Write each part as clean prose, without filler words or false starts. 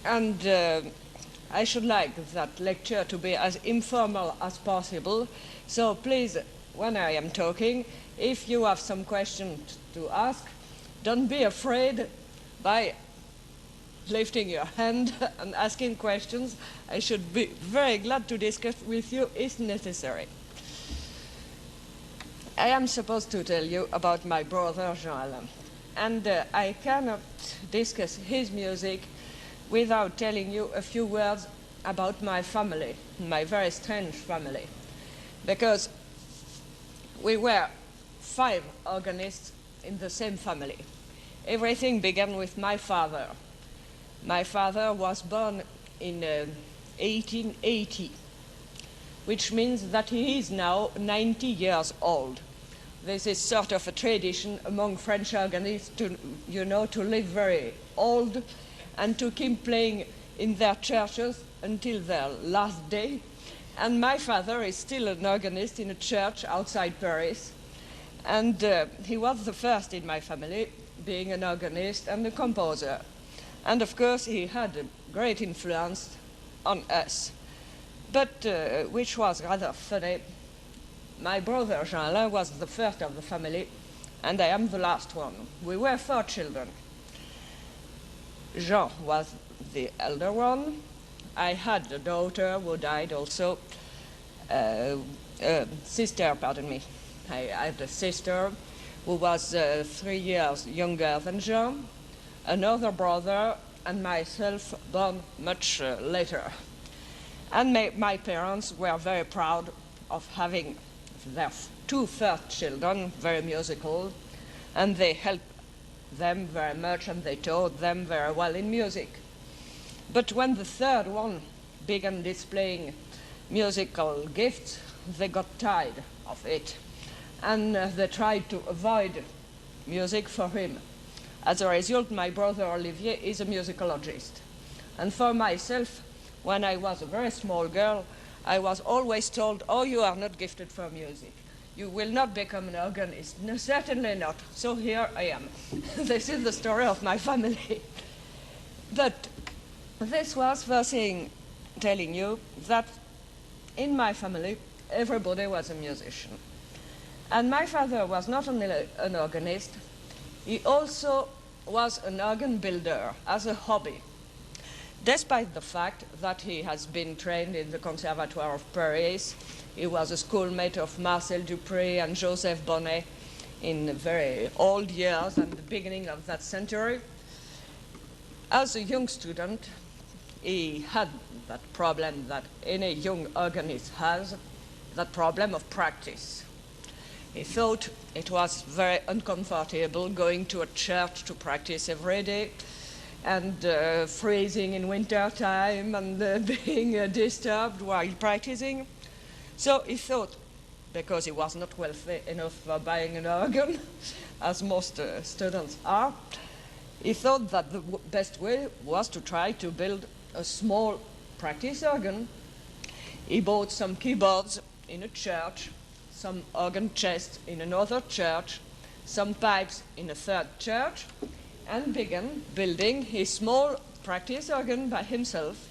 And I should like that lecture to be as informal as possible. So please, when I am talking, if you have some questions to ask, don't be afraid by lifting your hand and asking questions. I should be very glad to discuss with you if necessary. I am supposed to tell you about my brother Jean Alain, and I cannot discuss his music without telling you a few words about my family, my very strange family, because we were 5 organists in the same family. Everything began with my father. My father was born in 1880, which means that he is now 90 years old. This is sort of a tradition among French organists to, to live very old and to keep playing in their churches until their last day. And my father is still an organist in a church outside Paris. And he was the first in my family, being an organist and a composer. And of course, he had a great influence on us. But which was rather funny, my brother Jean Alain was the first of the family, and I am the last one. We were 4 children. Jean was the elder one. I had a daughter who died also, sister, pardon me. I had a sister who was 3 years younger than Jean, another brother, and myself born much later. And my parents were very proud of having their 2 first children, very musical, and they helped them very much and they taught them very well in music. But when the 3rd one began displaying musical gifts, they got tired of it, and they tried to avoid music for him. As a result, my brother Olivier is a musicologist. And for myself, when I was a very small girl, I was always told, oh, you are not gifted for music. You will not become an organist. No, certainly not. So here I am. This is the story of my family. But this was first thing telling you that in my family, everybody was a musician. And my father was not only an organist, he also was an organ builder as a hobby, despite the fact that he has been trained in the Conservatoire of Paris. He was a schoolmate of Marcel Dupré and Joseph Bonnet in very old years and the beginning of that century. As a young student, he had that problem that any young organist has, that problem of practice. He thought it was very uncomfortable going to a church to practice every day, and freezing in winter time and being disturbed while practicing. So he thought, because he was not wealthy enough for buying an organ, as most students are, he thought that the best way was to try to build a small practice organ. He bought some keyboards in a church, some organ chests in another church, some pipes in a 3rd church, and began building his small practice organ by himself.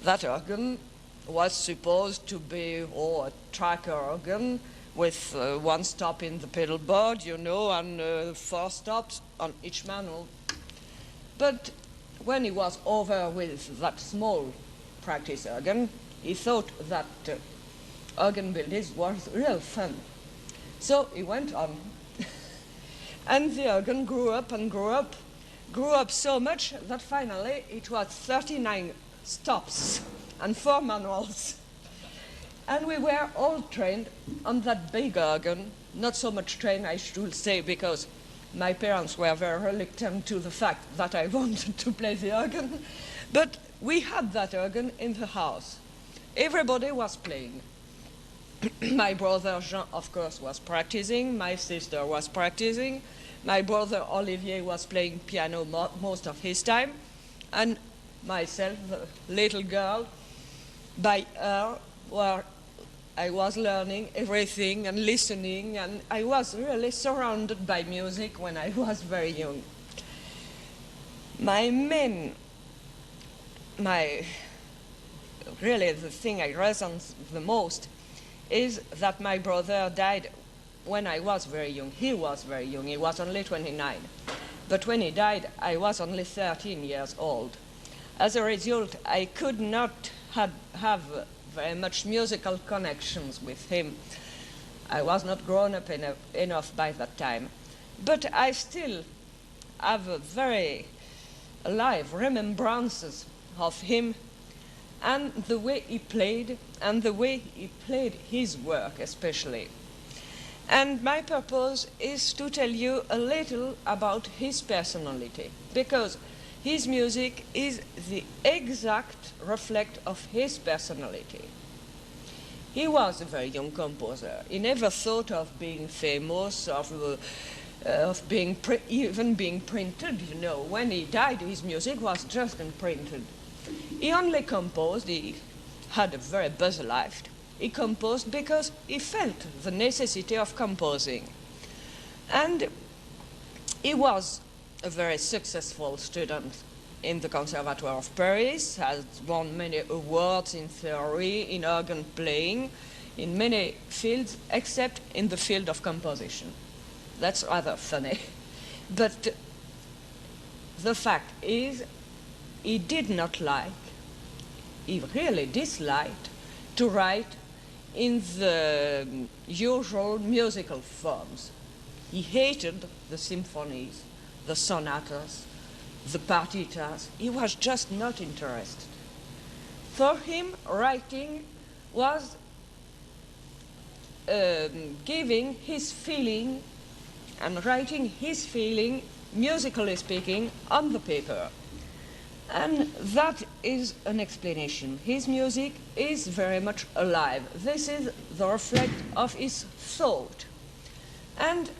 That organ was supposed to be a tracker organ with 1 stop in the pedal board, and 4 stops on each manual. But when he was over with that small practice organ, he thought that organ building was real fun. So he went on. And the organ grew up and grew up so much that finally it was 39 stops and 4 manuals. And we were all trained on that big organ, not so much trained, I should say, because my parents were very reluctant to the fact that I wanted to play the organ. But we had that organ in the house. Everybody was playing. My brother Jean, of course, was practicing. My sister was practicing. My brother Olivier was playing piano most of his time. And myself, the little girl, by her, where I was learning everything and listening, and I was really surrounded by music when I was very young. My main really the thing I resent the most is that my brother died when I was very young. He was very young. He was only 29. But when he died, I was only 13 years old. As a result, I could not have very much musical connections with him. I was not grown up enough by that time. But I still have very alive remembrances of him and the way he played, and the way he played his work especially. And my purpose is to tell you a little about his personality, because his music is the exact reflect of his personality. He was a very young composer. He never thought of being famous, of being even being printed. You know, when he died, his music was just imprinted. He only composed. He had a very busy life. He composed because he felt the necessity of composing. And he was a very successful student in the Conservatoire of Paris, has won many awards in theory, in organ playing, in many fields, except in the field of composition. That's rather funny. But the fact is, he did not like, he really disliked to write in the usual musical forms. He hated the symphonies, the sonatas, the partitas. He was just not interested. For him, writing was giving his feeling and writing his feeling, musically speaking, on the paper. And that is an explanation. His music is very much alive. This is the reflect of his thought. And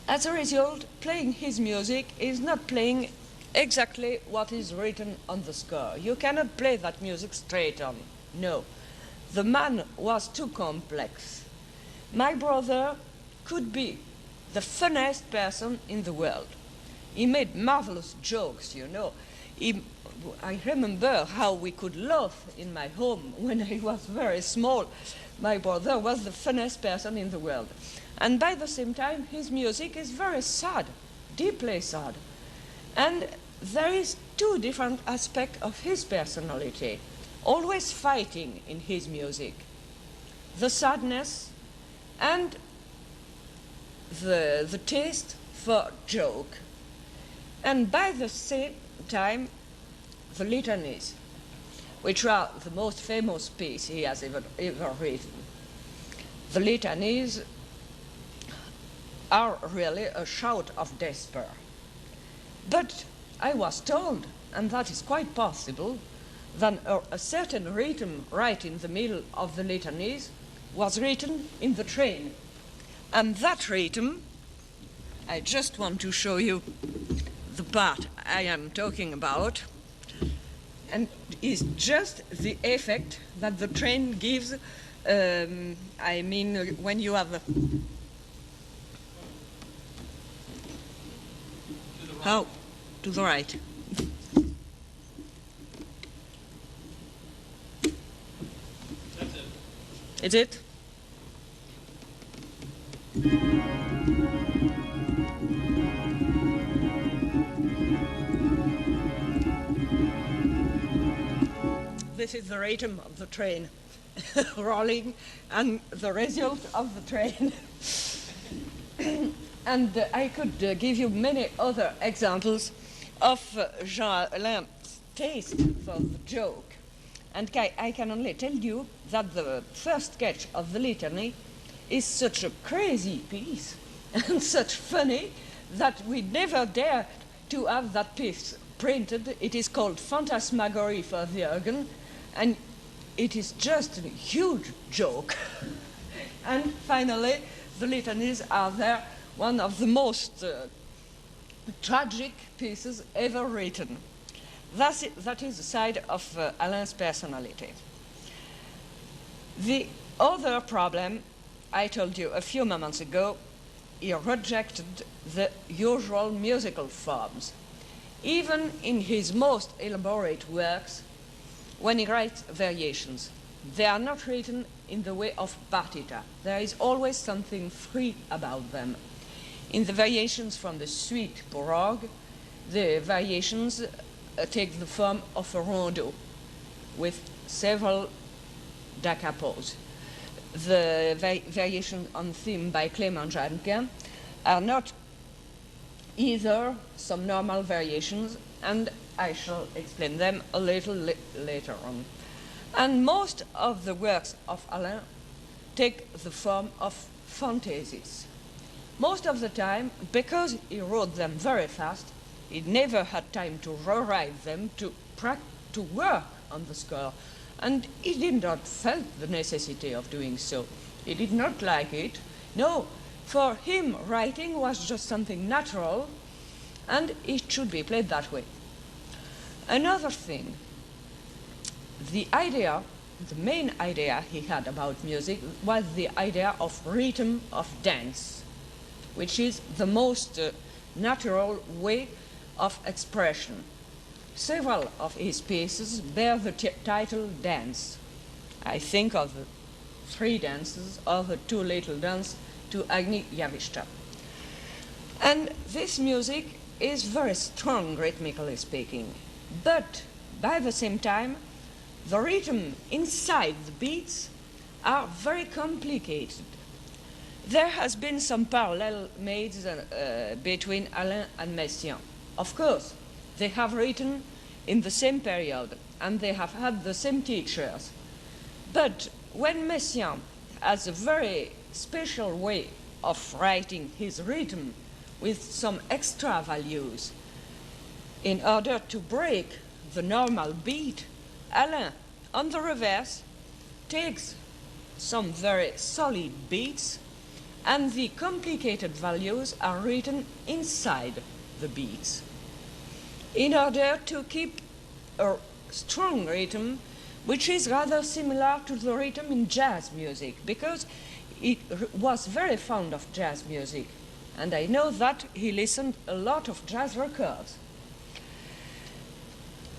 as a result, playing his music is not playing exactly what is written on the score. You cannot play that music straight on. No. The man was too complex. My brother could be the funniest person in the world. He made marvelous jokes, you know. I remember how we could laugh in my home when I was very small. My brother was the funniest person in the world. And by the same time, his music is very sad, deeply sad. And there is two different aspects of his personality, always fighting in his music. The sadness and the taste for joke. And by the same time, the litanies, which are the most famous piece he has ever written. The litanies are really a shout of despair. But I was told, and that is quite possible, that a certain rhythm right in the middle of the litanies was written in the train. And that rhythm, I just want to show you the part I am talking about, and is just the effect that the train gives. I mean, when you have how to the right. That's it. Is it? This is the rhythm of the train rolling, and the result of the train. And I could give you many other examples of Jean Alain's taste for the joke. And I can only tell you that the first sketch of the litany is such a crazy piece and such funny that we never dared to have that piece printed. It is called Phantasmagorie for the organ, and it is just a huge joke. And finally, the litanies are there, one of the most tragic pieces ever written. That is the side of Alain's personality. The other problem, I told you a few moments ago, he rejected the usual musical forms. even in his most elaborate works, when he writes variations. They are not written in the way of partita. There is always something free about them. In the variations from the suite Prologue, the variations take the form of a rondo with several da capos. The variations on theme by Clément Janquin are not either some normal variations, and I shall explain them a little later on. And most of the works of Alain take the form of fantasies. Most of the time, because he wrote them very fast, he never had time to rewrite them, to work on the score. And he did not feel the necessity of doing so. He did not like it. No, for him, writing was just something natural, and it should be played that way. Another thing, the main idea he had about music was the idea of rhythm of dance, which is the most natural way of expression. Several of his pieces bear the title dance. I think of the 3 dances or the 2 little dances to Agni Yavishta. And this music is very strong, rhythmically speaking, but by the same time, the rhythm inside the beats are very complicated. There has been some parallel made between Alain and Messiaen. Of course, they have written in the same period, and they have had the same teachers. But when Messiaen has a very special way of writing his rhythm with some extra values in order to break the normal beat, Alain, on the reverse, takes some very solid beats, and the complicated values are written inside the beats in order to keep a strong rhythm, which is rather similar to the rhythm in jazz music, because he was very fond of jazz music, and I know that he listened a lot of jazz records.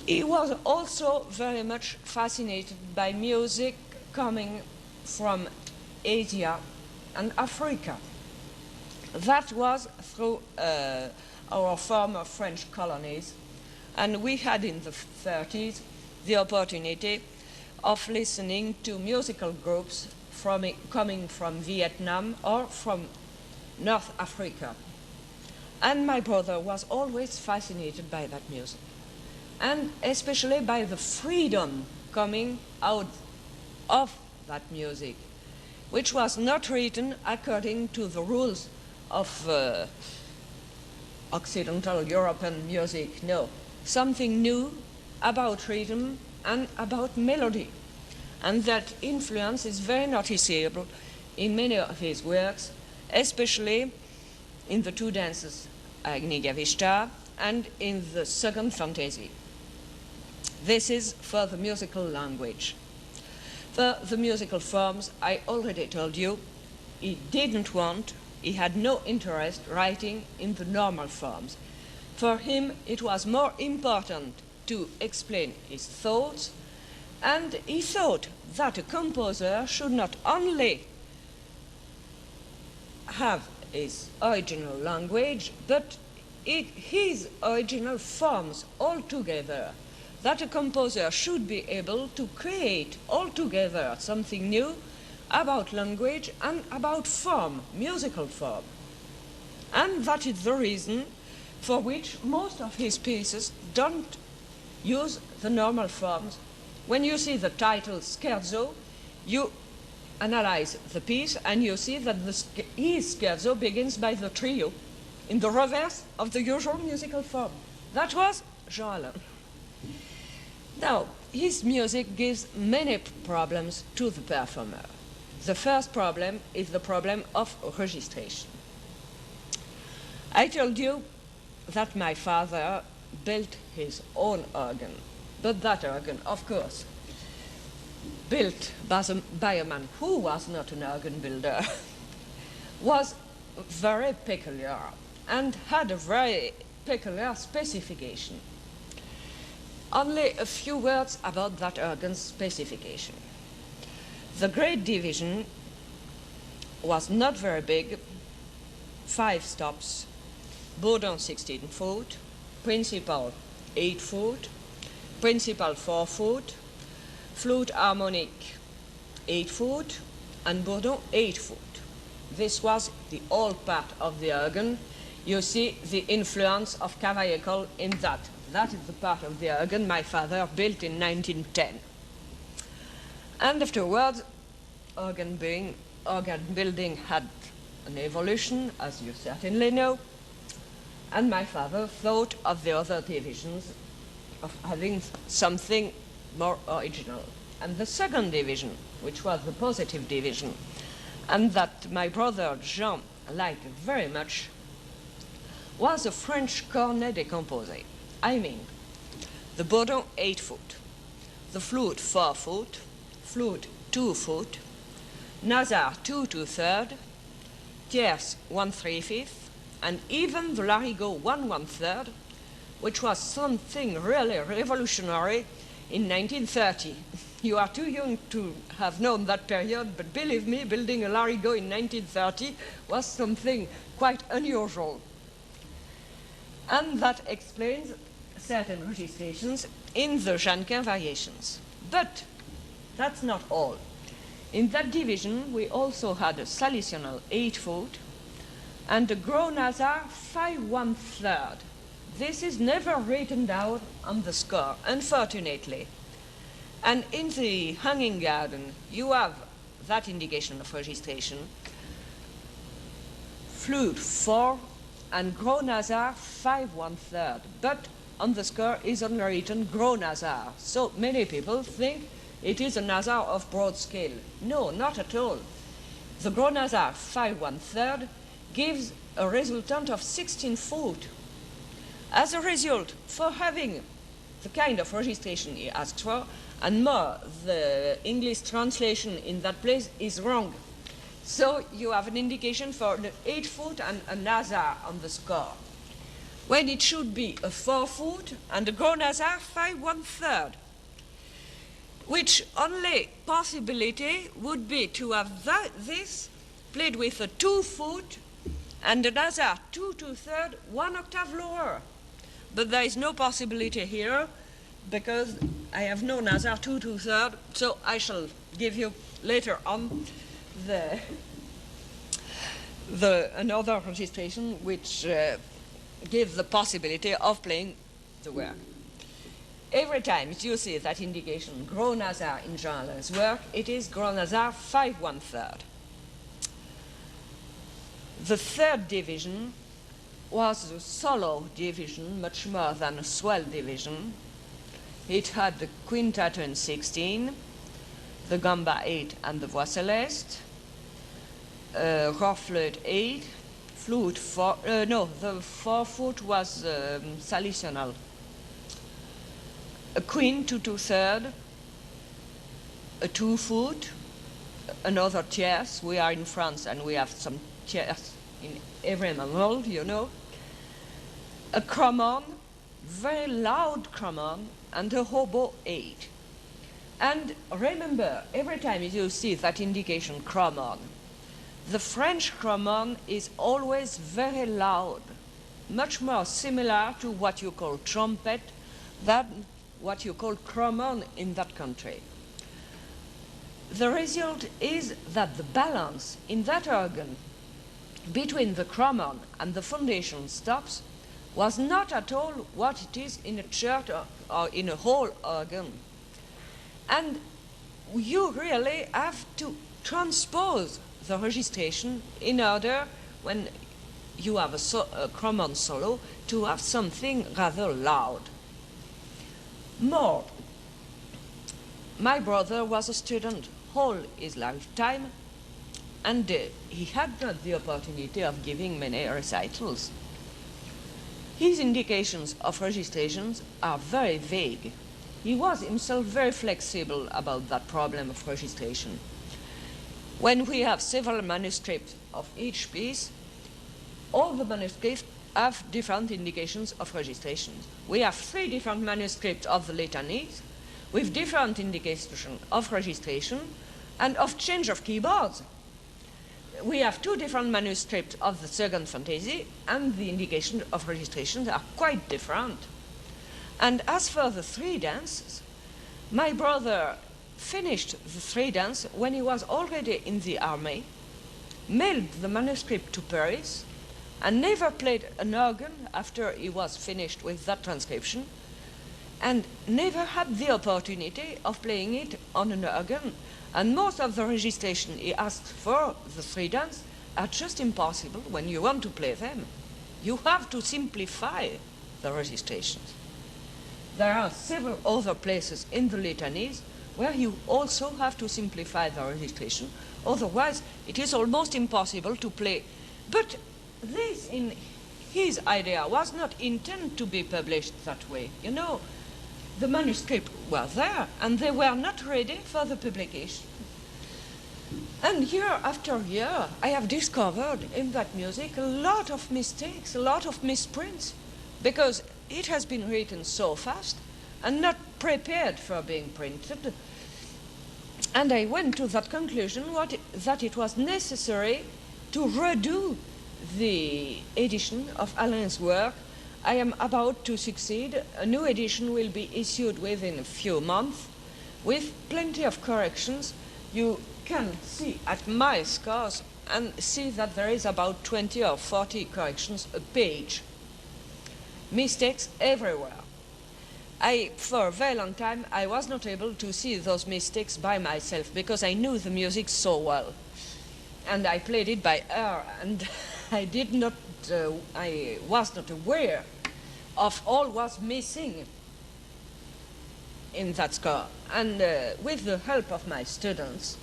He was also very much fascinated by music coming from Asia and Africa. That was through our former French colonies, and we had in the 30s the opportunity of listening to musical groups coming from Vietnam or from North Africa. And my brother was always fascinated by that music, and especially by the freedom coming out of that music, which was not written according to the rules of Occidental European music. No, something new about rhythm and about melody. And that influence is very noticeable in many of his works, especially in the 2 dances, Agni Gavishta, and in the second fantasy. This is for the musical language. For the musical forms, I already told you, he had no interest writing in the normal forms. For him, it was more important to explain his thoughts, and he thought that a composer should not only have his original language, but his original forms altogether. That a composer should be able to create altogether something new about language and about form, musical form. And that is the reason for which most of his pieces don't use the normal forms. When you see the title Scherzo, you analyze the piece and you see that his scherzo begins by the trio in the reverse of the usual musical form. That was Jean Alain. Now, his music gives many problems to the performer. The first problem is the problem of registration. I told you that my father built his own organ, but that organ, of course, built by a man who was not an organ builder, was very peculiar and had a very peculiar specification. Only a few words about that organ's specification. The great division was not very big, 5 stops, bourdon 16 foot, principal 8 foot, principal 4 foot, flute harmonic 8 foot, and bourdon 8 foot. This was the old part of the organ. You see the influence of Cavaillé in that. That is the part of the organ my father built in 1910. And afterwards, organ building had an evolution, as you certainly know, and my father thought of the other divisions of having something more original. And the second division, which was the positive division, and that my brother Jean liked very much, was a French cornet décomposé. I mean, the bourdon 8 foot, the flute 4 foot, flute 2 foot, Nazar 2 2/3, tierce 1 3/5, and even the larigot 1 1/3, which was something really revolutionary in 1930. You are too young to have known that period, but believe me, building a larigot in 1930 was something quite unusual. And that explains certain registrations in the Janquin variations. But that's not all. In that division, we also had a Salicional 8 foot and a Gros Nazar 5 1/3. This is never written down on the score, unfortunately. And in the hanging garden, you have that indication of registration. Flute 4 and Gros Nazar 5 1/3. But on the score is only written Gros Nazar. So many people think it is a Nazar of broad scale. No, not at all. The Gros Nazar 5 1/3 gives a resultant of 16 foot. As a result, for having the kind of registration he asks for, and more, the English translation in that place is wrong. So you have an indication for an 8 foot and a Nazar on the score, when it should be a 4 foot and a Gros Nazar 5 1/3, which only possibility would be to have this played with a 2 foot and a Nazar 2 2/3, 1 octave lower. But there is no possibility here, because I have no Nazar 2 2/3, so I shall give you later on another registration which gives the possibility of playing the work. Every time you see that indication Gros Nazar in Jean Alain's work, it is Gros Nazar 5 1/3. The third division was a solo division, much more than a swell division. It had the quintaton 16, the gamba 8 and the voix céleste, flute 8, flute 4, no, the 4 foot was Salicional, a queen 2 2/3, a 2 foot, another tierce. We are in France and we have some tierce in every manual, you know, a cromon, very loud cromon, and a hobo 8. And remember, every time you see that indication cromon, the French cromon is always very loud, much more similar to what you call trumpet than what you call cromon in that country. The result is that the balance in that organ between the cromon and the foundation stops was not at all what it is in a church or in a whole organ. And you really have to transpose the registration in order, when you have a cromon solo, to have something rather loud. More, my brother was a student all his lifetime, and he had not the opportunity of giving many recitals. His indications of registrations are very vague. He was himself very flexible about that problem of registration. When we have several manuscripts of each piece, all the manuscripts have different indications of registration. We have 3 different manuscripts of the litanies with different indications of registration and of change of keyboards. We have 2 different manuscripts of the second fantasy, and the indications of registration are quite different. And as for the 3 dances, my brother finished the 3 dances when he was already in the army, mailed the manuscript to Paris, and never played an organ after he was finished with that transcription, and never had the opportunity of playing it on an organ. And most of the registration he asked for, the 3 dances, are just impossible when you want to play them. You have to simplify the registrations. There are several other places in the litanies where you also have to simplify the registration. Otherwise, it is almost impossible to play. But this, in his idea, was not intended to be published that way. You know, the manuscripts were there, and they were not ready for the publication. And year after year, I have discovered in that music a lot of mistakes, a lot of misprints, because it has been written so fast and not prepared for being printed. And I went to that conclusion that it was necessary to redo the edition of Alain's work. I am about to succeed. A new edition will be issued within a few months with plenty of corrections. You can see at my scores and see that there is about 20 or 40 corrections a page. Mistakes everywhere. For a very long time, I was not able to see those mistakes by myself because I knew the music so well. And I played it by ear, and I was not aware of all was missing in that score. And with the help of my students,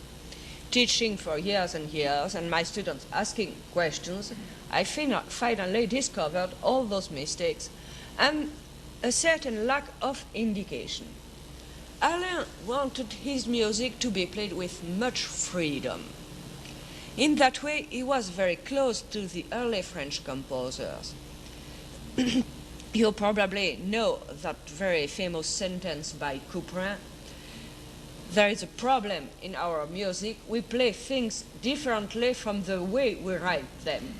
teaching for years and years, and my students asking questions, I finally discovered all those mistakes and a certain lack of indication. Alain wanted his music to be played with much freedom. In that way, he was very close to the early French composers. You probably know that very famous sentence by Couperin: there is a problem in our music. We play things differently from the way we write them.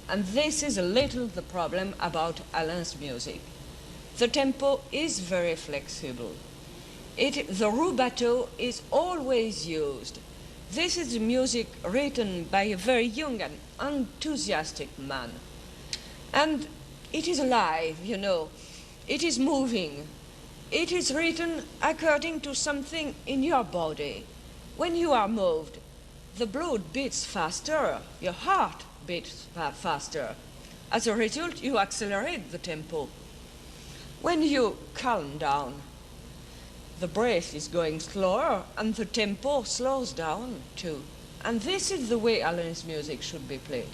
And this is a little the problem about Alain's music. The tempo is very flexible. The rubato is always used. This is music written by a very young and enthusiastic man. And it is alive, you know. It is moving. It is written according to something in your body. When you are moved, the blood beats faster, your heart beats faster. As a result, you accelerate the tempo. When you calm down, the breath is going slower and the tempo slows down too. And this is the way Alain's music should be played.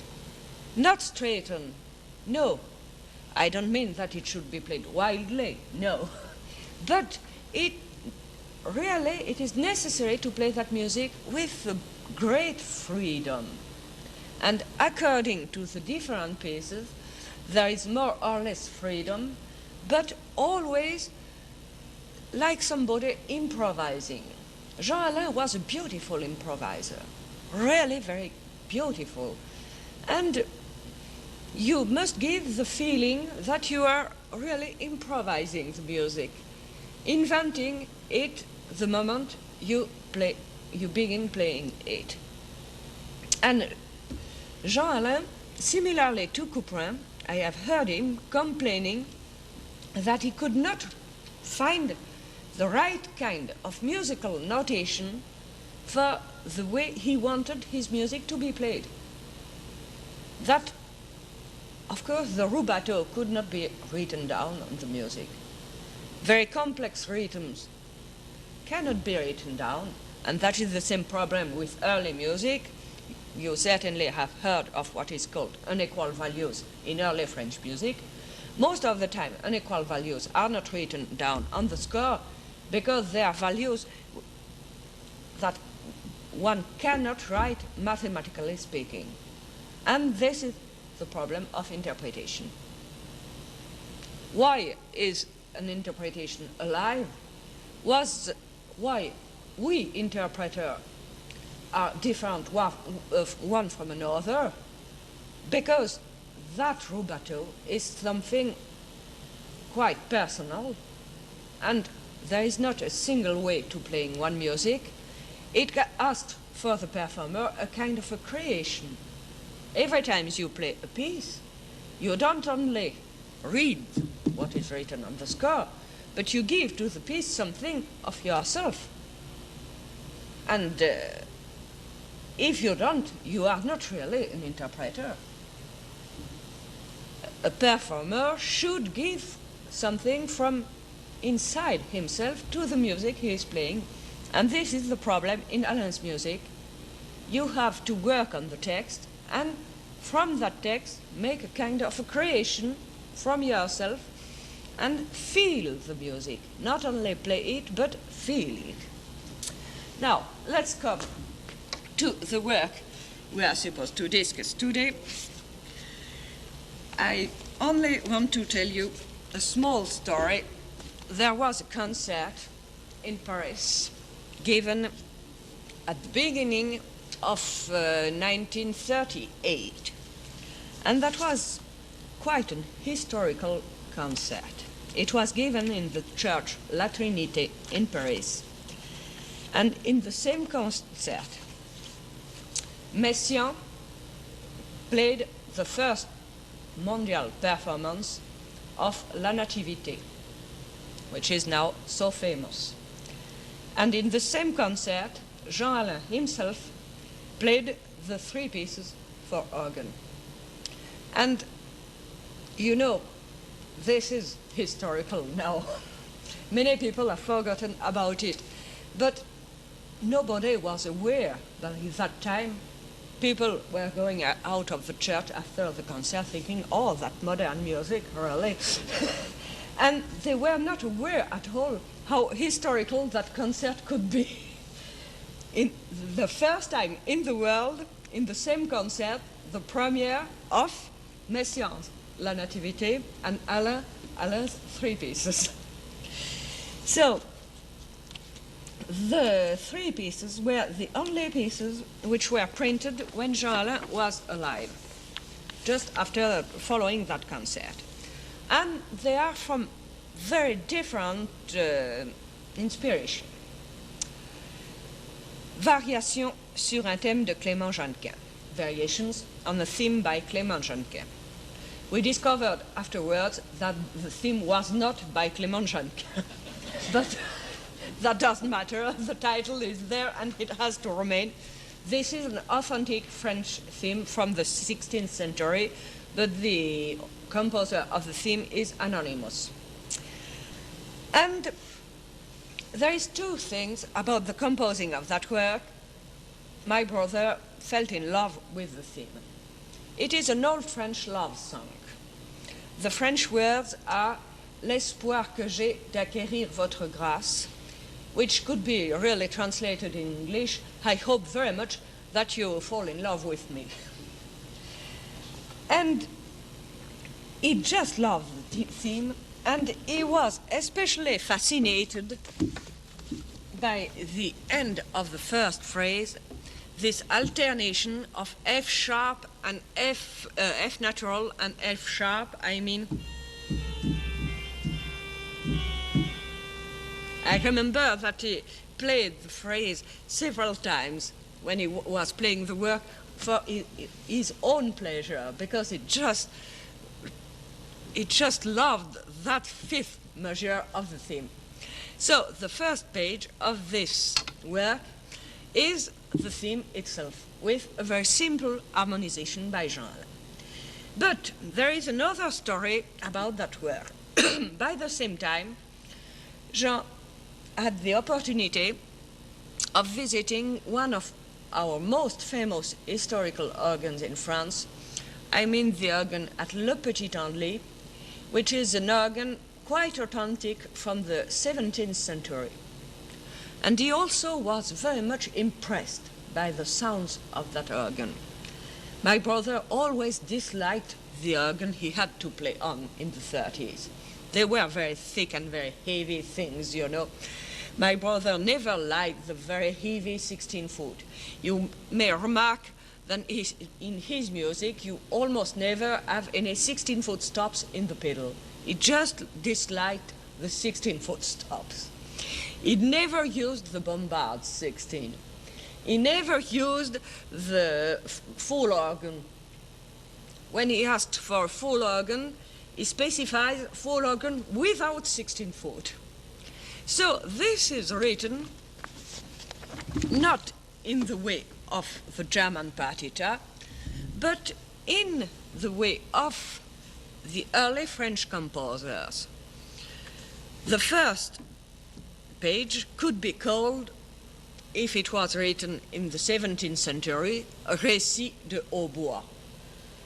Not straightened, no. I don't mean that it should be played wildly, no. But it is necessary to play that music with great freedom. And according to the different pieces, there is more or less freedom, but always like somebody improvising. Jean Alain was a beautiful improviser, really very beautiful. And you must give the feeling that you are really improvising the music, inventing it the moment you begin playing it. And Jean Alain, similarly to Couperin, I have heard him complaining that he could not find the right kind of musical notation for the way he wanted his music to be played. That, of course, the rubato could not be written down on the music. Very complex rhythms cannot be written down, and that is the same problem with early music. You certainly have heard of what is called unequal values in early French music. Most of the time, unequal values are not written down on the score because they are values that one cannot write mathematically speaking. And this is the problem of interpretation. why is an interpretation alive was why we interpreter are different one from another, because that rubato is something quite personal, and there is not a single way to playing one music. It asks for the performer a kind of a creation. Every time you play a piece, you don't only read what is written on the score, but you give to the piece something of yourself. And if you don't, you are not really an interpreter. A performer should give something from inside himself to the music he is playing. And this is the problem in Alain's music. You have to work on the text, and from that text make a kind of a creation from yourself and feel the music. Not only play it, but feel it. Now, let's come to the work we are supposed to discuss today. I only want to tell you a small story. There was a concert in Paris given at the beginning of 1938. And that was quite an historical concert. It was given in the church La Trinité in Paris. And in the same concert, Messiaen played the first mondial performance of La Nativité, which is now so famous. And in the same concert, Jean Alain himself played the three pieces for organ. And you know, this is historical now. Many people have forgotten about it, but nobody was aware that at that time people were going out of the church after the concert thinking, oh, that modern music, really. And they were not aware at all how historical that concert could be. In the first time in the world, in the same concert, the premiere of Messiaen's La Nativité and Alain's three pieces. So, the three pieces were the only pieces which were printed when Jean Alain was alive, just after following that concert. And they are from very different inspiration. Variations sur un thème de Clément Jeannequin. Variations on a theme by Clément Jeannequin. We discovered afterwards that the theme was not by Clément Jeannequin. But that doesn't matter. The title is there and it has to remain. This is an authentic French theme from the 16th century, but the composer of the theme is anonymous. And there is two things about the composing of that work. My brother fell in love with the theme. It is an old French love song. The French words are l'espoir que j'ai d'acquérir votre grâce, which could be really translated in English, I hope very much that you will fall in love with me. And he just loved the theme, and he was especially fascinated by the end of the first phrase, this alternation of F sharp and F natural and F sharp. I mean, I remember that he played the phrase several times when he was playing the work for his own pleasure, because he just loved that fifth measure of the theme. So the first page of this work is the theme itself, with a very simple harmonization by Jean Alain. But there is another story about that work. By the same time, Jean had the opportunity of visiting one of our most famous historical organs in France. I mean the organ at Le Petit-Andely, which is an organ quite authentic from the 17th century. And he also was very much impressed by the sounds of that organ. My brother always disliked the organ he had to play on in the 30s. They were very thick and very heavy things, you know. My brother never liked the very heavy 16-foot. You may remark that in his music, you almost never have any 16-foot stops in the pedal. He just disliked the 16-foot stops. He never used the Bombard 16. He never used the full organ. When he asked for a full organ, he specifies full organ without 16-foot. So this is written not in the way of the German partitur, but in the way of the early French composers. The first page could be called, if it was written in the 17th century, a récit de hautbois,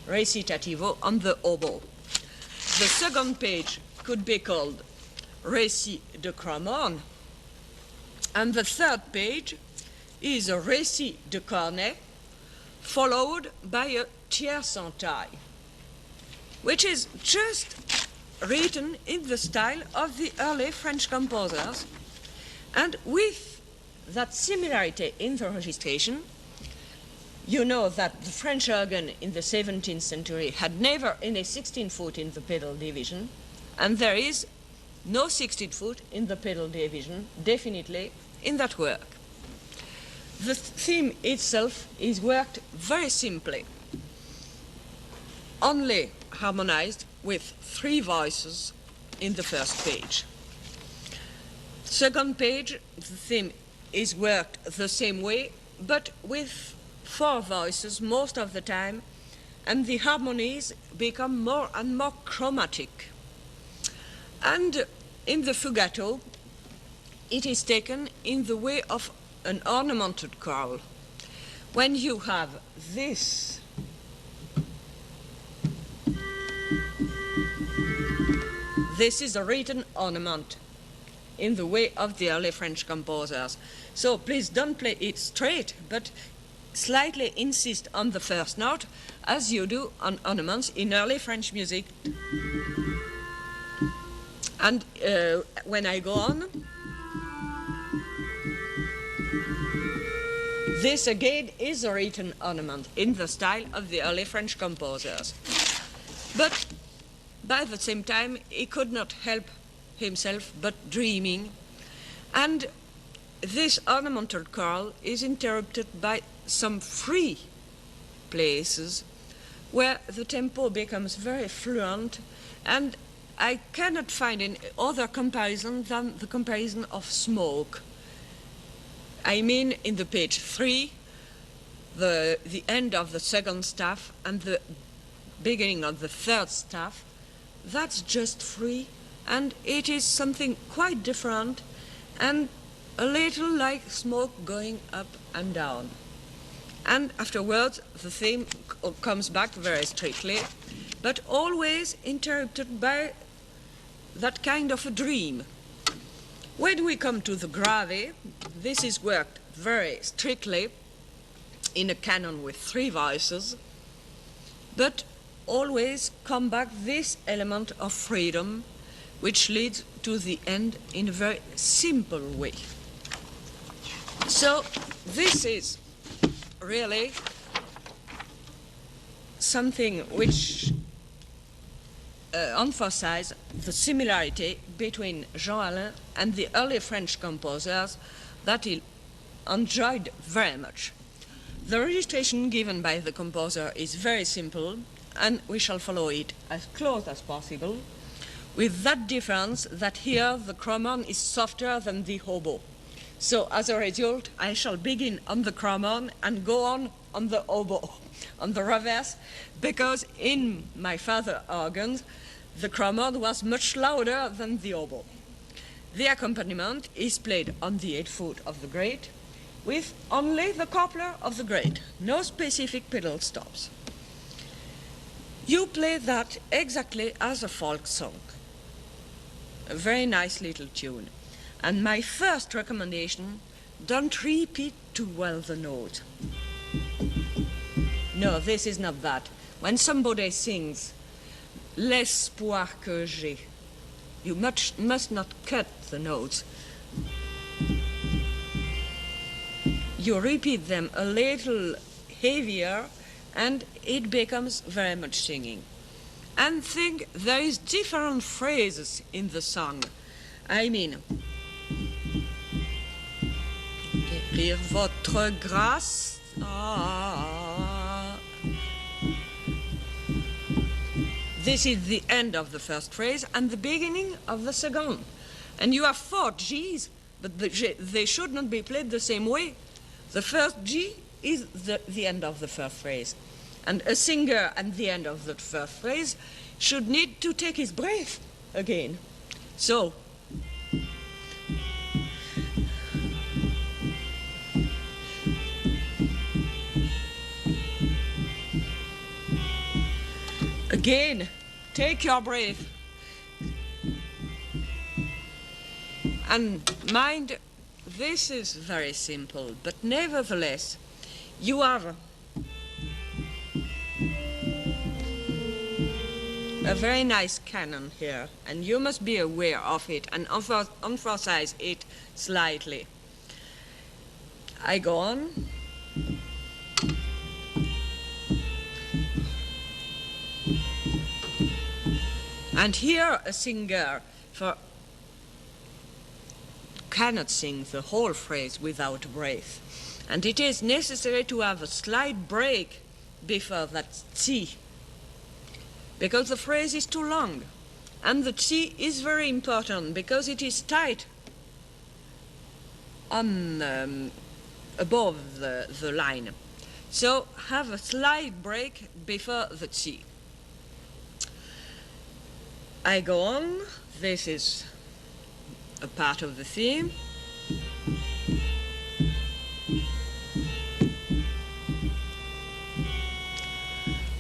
recitativo on the oboe. The second page could be called récit de Cramon, and the third page is a récit de cornet, followed by a tierce en taille, which is just written in the style of the early French composers, and with that similarity in the registration. You know that the French organ in the 17th century had never any 16-foot in the pedal division, and there is no 16-foot in the pedal division, definitely, in that work. The theme itself is worked very simply, only harmonized with 3 voices in the first page. Second page, the theme is worked the same way, but with 4 voices most of the time, and the harmonies become more and more chromatic. And in the fugato, it is taken in the way of an ornamented choral. When you have this, this is a written ornament in the way of the early French composers. So please don't play it straight, but slightly insist on the first note, as you do on ornaments in early French music. And when I go on, this again is a written ornament in the style of the early French composers. But by the same time, he could not help himself but dreaming. And this ornamental choral is interrupted by some free places where the tempo becomes very fluent, and I cannot find any other comparison than the comparison of smoke. I mean, in the page 3, the end of the second staff and the beginning of the third staff, that's just free, and it is something quite different and a little like smoke going up and down. And afterwards, the theme comes back very strictly, but always interrupted by that kind of a dream. When we come to the grave, this is worked very strictly in a canon with 3 voices, but always come back this element of freedom, which leads to the end in a very simple way. So this is really something which emphasizes the similarity between Jean Alain and the early French composers that he enjoyed very much. The registration given by the composer is very simple, and we shall follow it as close as possible, with that difference that here the cramon is softer than the oboe. So as a result, I shall begin on the cramon and go on the oboe, on the reverse, because in my father organs, the cramon was much louder than the oboe. The accompaniment is played on the 8th foot of the grate, with only the coupler of the grate, no specific pedal stops. You play that exactly as a folk song, a very nice little tune. And my first recommendation, don't repeat too well the note. No, this is not that. When somebody sings, l'espoir que j'ai, You must not cut the notes. You repeat them a little heavier, and it becomes very much singing. And think there is different phrases in the song. I mean, guérir votre grâce. This is the end of the first phrase and the beginning of the second. And you have 4 G's, but they should not be played the same way. The first G is the end of the first phrase. And a singer at the end of the first phrase should need to take his breath again. So, again, take your breath. And mind, this is very simple, but nevertheless, you have a very nice canon here, and you must be aware of it and emphasize it slightly. I go on. And here a singer cannot sing the whole phrase without a breath. And it is necessary to have a slight break before that T, because the phrase is too long. And the T is very important because it is tight on above the line. So have a slight break before the T. I go on. This is a part of the theme.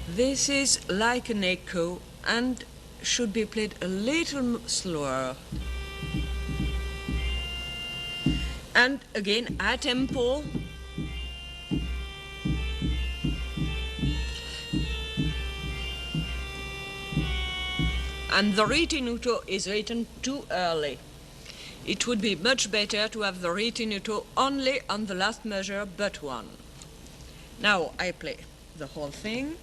This is like an echo and should be played a little slower. And again, a tempo. And the ritenuto is written too early. It would be much better to have the ritenuto only on the last measure but one. Now I play the whole thing.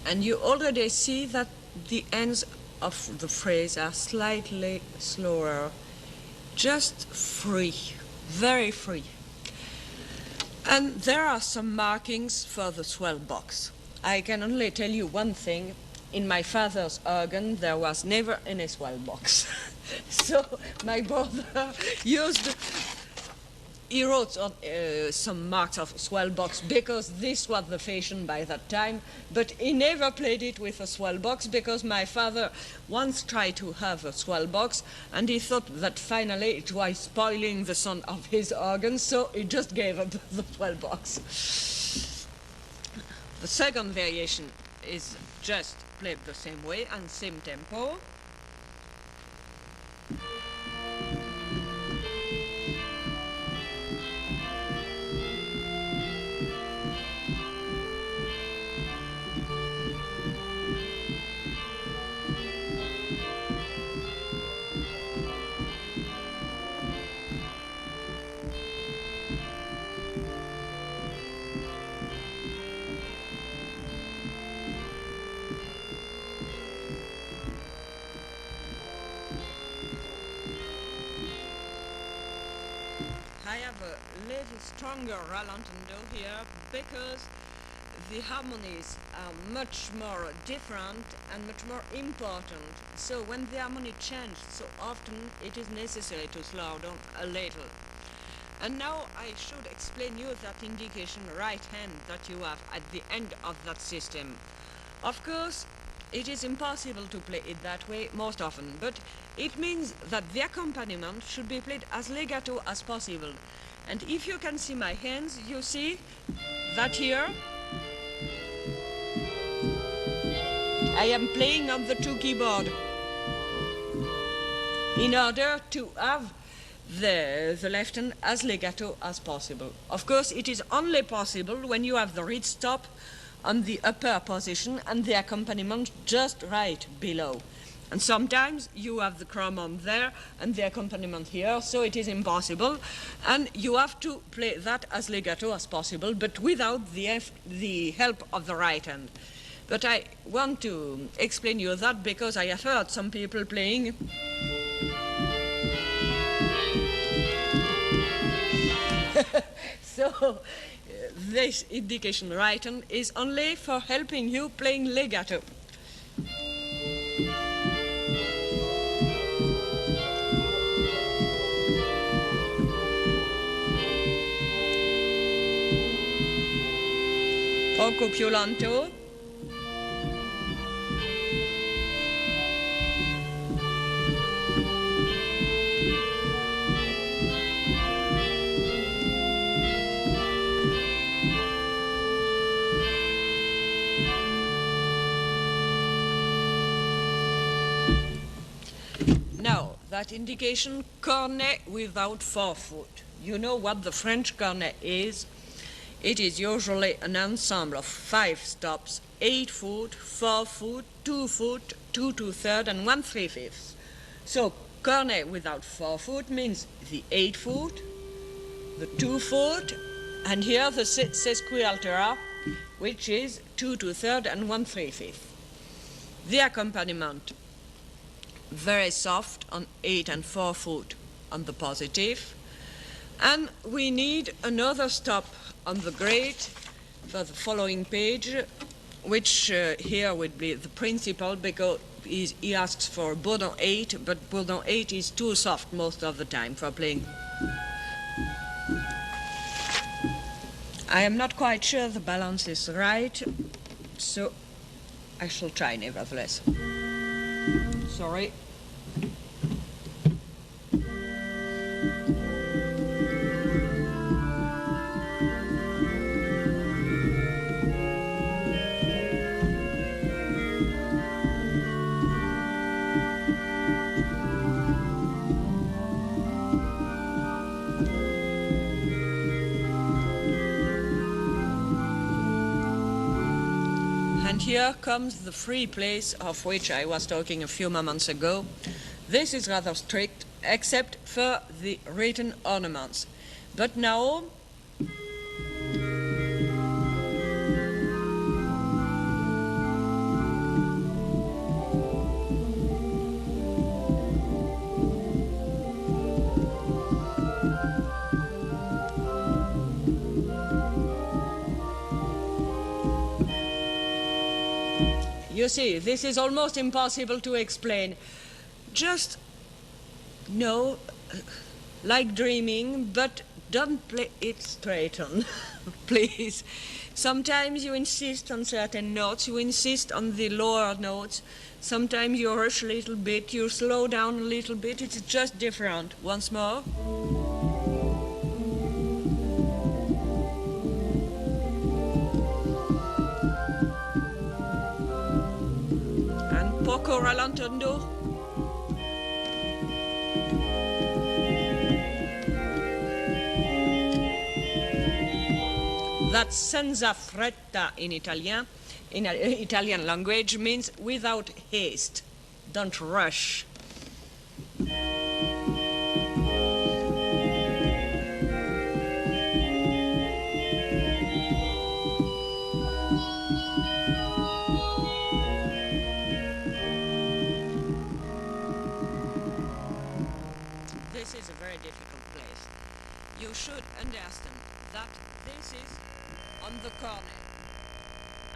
And you already see that the ends of the phrase are slightly slower, just free, very free. And there are some markings for the swell box. I can only tell you one thing. In my father's organ, there was never any swell box. So my brother he wrote on some marks of swell box because this was the fashion by that time, but he never played it with a swell box because my father once tried to have a swell box and he thought that finally it was spoiling the sound of his organ, so he just gave up the swell box. The second variation is just played the same way and same tempo. stronger rallentando here because the harmonies are much more different and much more important. So when the harmony changes so often, it is necessary to slow down a little. And now I should explain you that indication right hand that you have at the end of that system. Of course, it is impossible to play it that way most often, but it means that the accompaniment should be played as legato as possible. And if you can see my hands, you see that here I am playing on the 2 keyboard in order to have the left hand as legato as possible. Of course, it is only possible when you have the reed stop on the upper position and the accompaniment just right below. And sometimes you have the chromon there and the accompaniment here, so it is impossible. And you have to play that as legato as possible, but without the help of the right hand. But I want to explain you that because I have heard some people playing so this indication right hand is only for helping you playing legato. Poco più lento. Now, that indication cornet without forefoot. You know what the French cornet is? It is usually an ensemble of 5 stops, 8 foot, 4 foot, 2 foot, 2 2/3, and 1 3/5. So cornet without 4 foot means the 8 foot, the 2 foot, and here the sesquialtera, which is 2 2/3 and 1 3/5. The accompaniment very soft on 8 and 4 foot on the positive, and we need another stop on the grade for the following page, which here would be the principal because he asks for Bourdon 8, but Bourdon 8 is too soft most of the time for playing. I am not quite sure the balance is right, so I shall try nevertheless. Sorry. And here comes the free place of which I was talking a few moments ago. This is rather strict, except for the written ornaments. But now, you see, this is almost impossible to explain. Just, no, like dreaming, but don't play it straight on, please. Sometimes you insist on certain notes, you insist on the lower notes. Sometimes you rush a little bit, you slow down a little bit. It's just different. Once more. Poco rallentando. That's senza fretta in Italian. In Italian language means without haste. Don't rush. This is a very difficult place. You should understand this is on the cornet.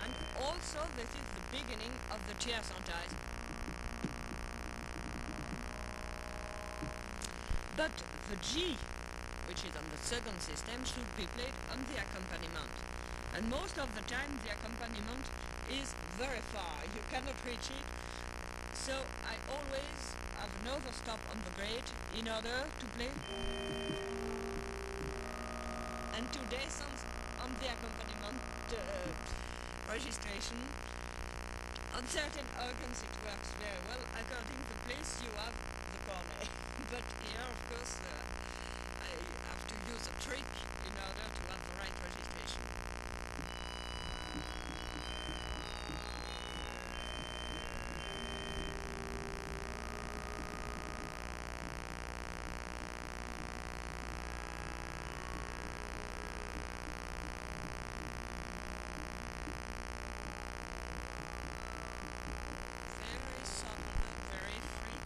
And also this is the beginning of the tierce entice. But the G, which is on the second system, should be played on the accompaniment. And most of the time the accompaniment is very far, you cannot reach it. So I always have another stop on the grade in order to play and to descend on the accompaniment registration. On certain organs it works very well according to the place you have the cornet. But here, of course, I have to use a trick in order to have the right registration. Very subtle and very free.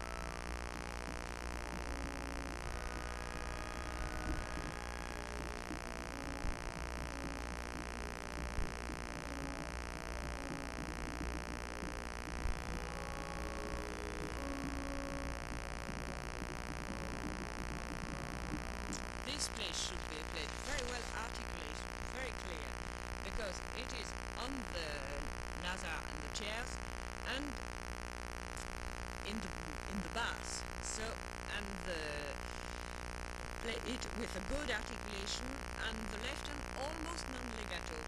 This place should be played very well articulated, very clear, because it is on the nasal and the chairs and in the bass. So and play it with a good articulation and the left hand almost non-legato.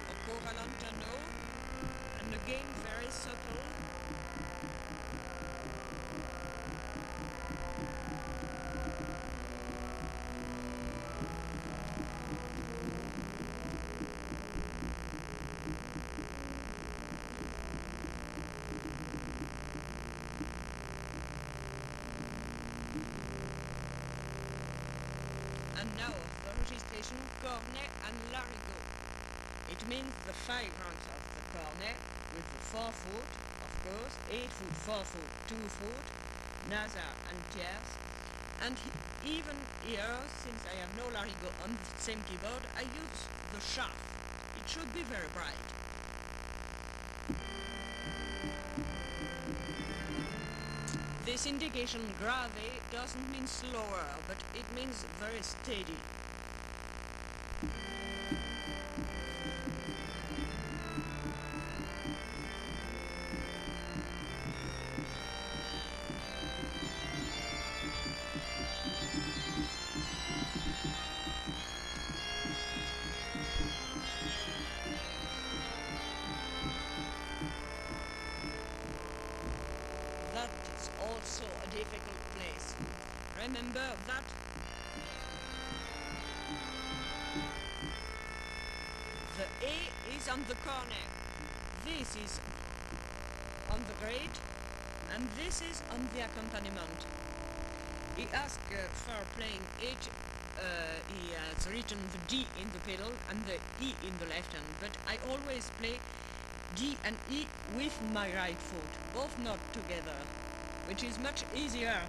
Ancora lontano, and again very subtle. And now the registration cornet and larigot. It means the 5 ranks of the cornet with the 4 foot, of course, 8 foot, 4 foot, 2 foot, nasal and tierce. And even here, since I have no larigot on the same keyboard, I use the shaft. It should be very bright. This indication grave doesn't mean slower, but it means very steady. That is also a difficult place. Remember that the A is on the cornet, this is on the grade, and this is on the accompaniment. He asked for playing it, he has written the D in the pedal and the E in the left hand, but I always play D and E with my right foot, both not together, which is much easier.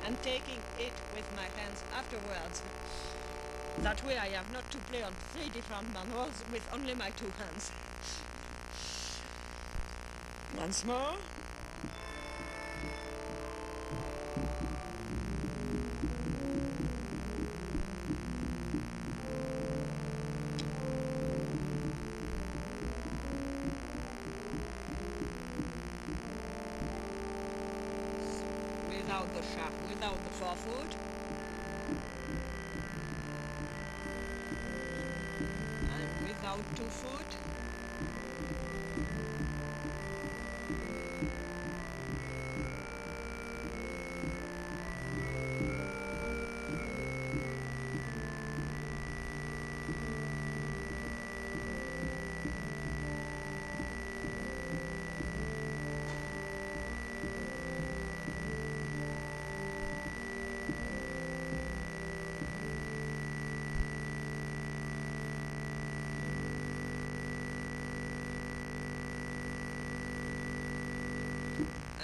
And taking it with my hands afterwards. That way I have not to play on 3 different manuals with only my 2 hands. Once more. Without the shaft, without the 4 foot. And without 2 foot.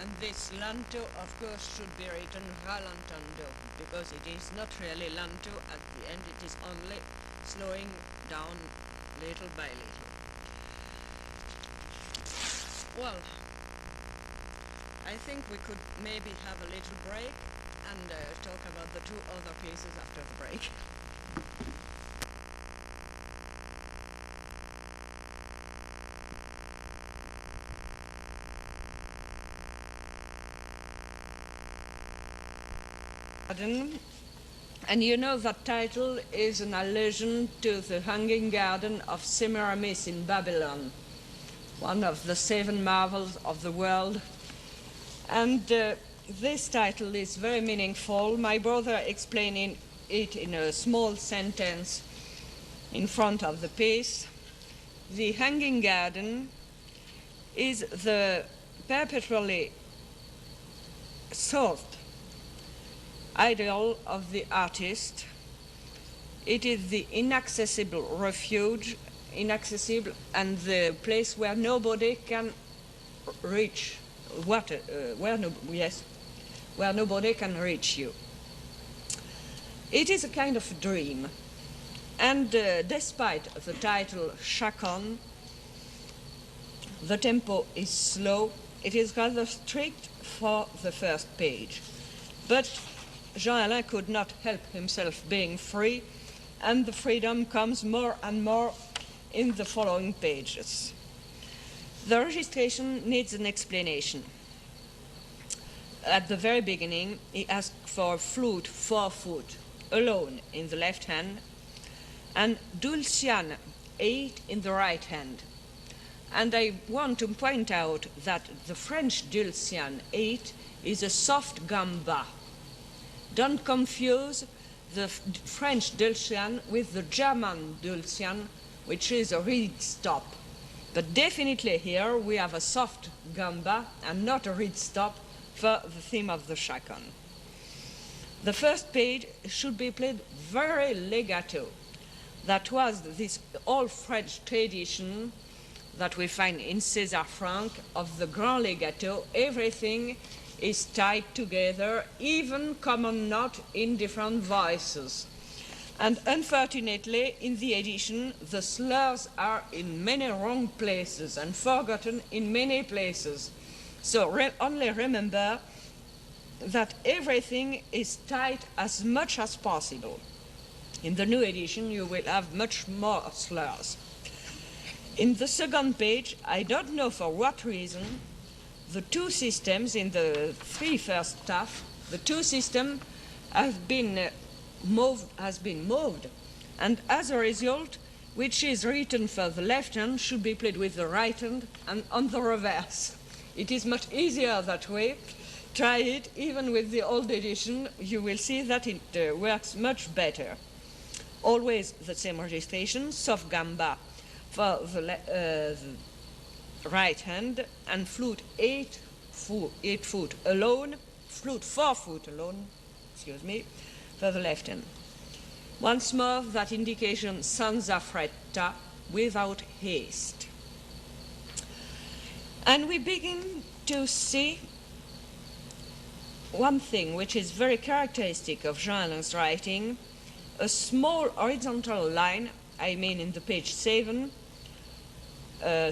And this Lanto, of course, should be written rallentando, because it is not really Lanto. At the end, it is only slowing down little by little. Well, I think we could maybe have a little break and talk about the two other pieces after the break. And you know that title is an allusion to the Hanging Garden of Semiramis in Babylon, one of the 7 marvels of the world. And this title is very meaningful. My brother explaining it in a small sentence in front of the piece. The Hanging Garden is the perpetually sought ideal of the artist. It is the inaccessible refuge, inaccessible, and the place where nobody can reach, where nobody can reach you. It is a kind of dream, and despite the title Chaconne, the tempo is slow. It is rather strict for the first page, but Jean Alain could not help himself being free, and the freedom comes more and more in the following pages. The registration needs an explanation. At the very beginning, he asked for a flute 4-foot, alone in the left hand, and Dulcian 8 in the right hand. And I want to point out that the French Dulcian 8 is a soft gamba. Don't confuse the French Dulcian with the German Dulcian, which is a reed stop. But definitely here we have a soft gamba and not a reed stop for the theme of the chaconne. The first page should be played very legato. That was this old French tradition that we find in César Franck of the grand legato. Everything is tied together, even common note in different voices. And unfortunately, in the edition, the slurs are in many wrong places and forgotten in many places. So only remember that everything is tied as much as possible. In the new edition, you will have much more slurs. In the second page, I don't know for what reason, the two systems in the 3 first staff, the two systems have been moved, and as a result, which is written for the left hand should be played with the right hand and on the reverse. It is much easier that way. Try it, even with the old edition, you will see that it works much better. Always the same registration, soft gamba for the right hand, and flute 8 foot alone, flute 4 foot alone, for the left hand. Once more, that indication senza fretta, without haste. And we begin to see one thing which is very characteristic of Jean Alain's writing, a small horizontal line, I mean in the page 7,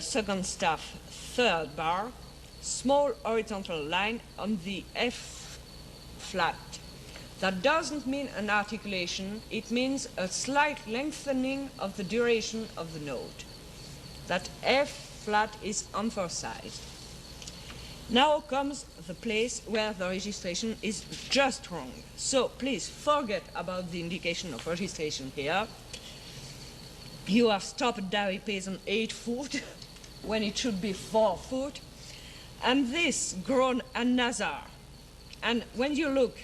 second staff, 3rd bar, small horizontal line on the F flat. That doesn't mean an articulation, it means a slight lengthening of the duration of the note. That F flat is emphasized. Now comes the place where the registration is just wrong. So please forget about the indication of registration here. You have stopped diapase on 8 foot when it should be 4 foot. And this grown another. And when you look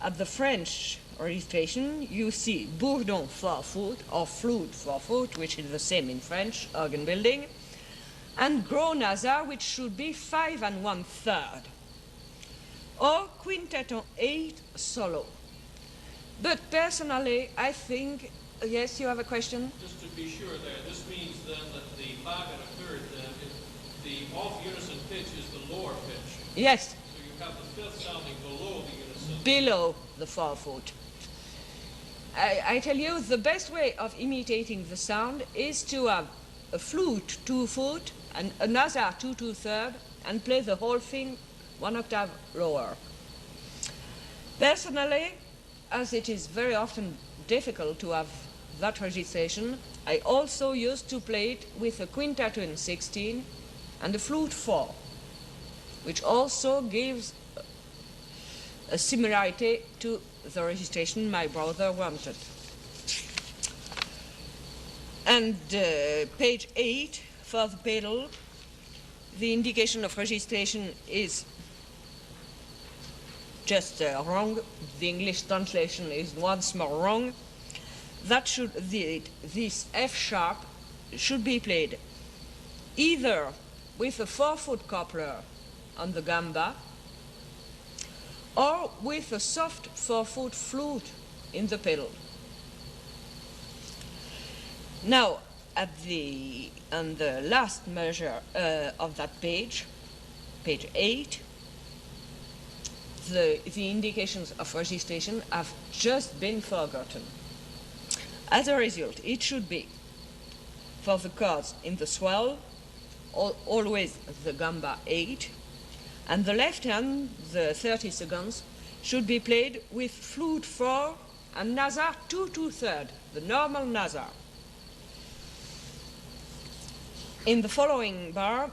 at the French registration, you see bourdon 4 foot or flute 4 foot, which is the same in French, organ building, and gros nasal, which should be 5 1/3, or quintet on 8 solo. But personally, I think, yes, you have a question? Just to be sure there, this means then that the 5 1/3, then, the off unison pitch is the lower pitch. Yes, So you have the fifth sounding below the unison. below the 4-foot. I tell you, the best way of imitating the sound is to have a flute 2-foot and another 2 2/3 and play the whole thing 1 octave lower. Personally, as it is very often difficult to have that registration, I also used to play it with a quintatone 16 and a flute 4, which also gives a similarity to the registration my brother wanted. And page 8, for the pedal, the indication of registration is just wrong. The English translation is once more wrong. That should, this F sharp should be played either with a 4-foot coupler on the gamba or with a soft 4-foot flute in the pedal. Now, on the last measure of that page, page 8, the indications of registration have just been forgotten. As a result, it should be, for the chords in the swell, always the gamba 8, and the left hand, the 30 seconds, should be played with flute 4 and nazar 2 2/3, the normal nazar. In the following bar,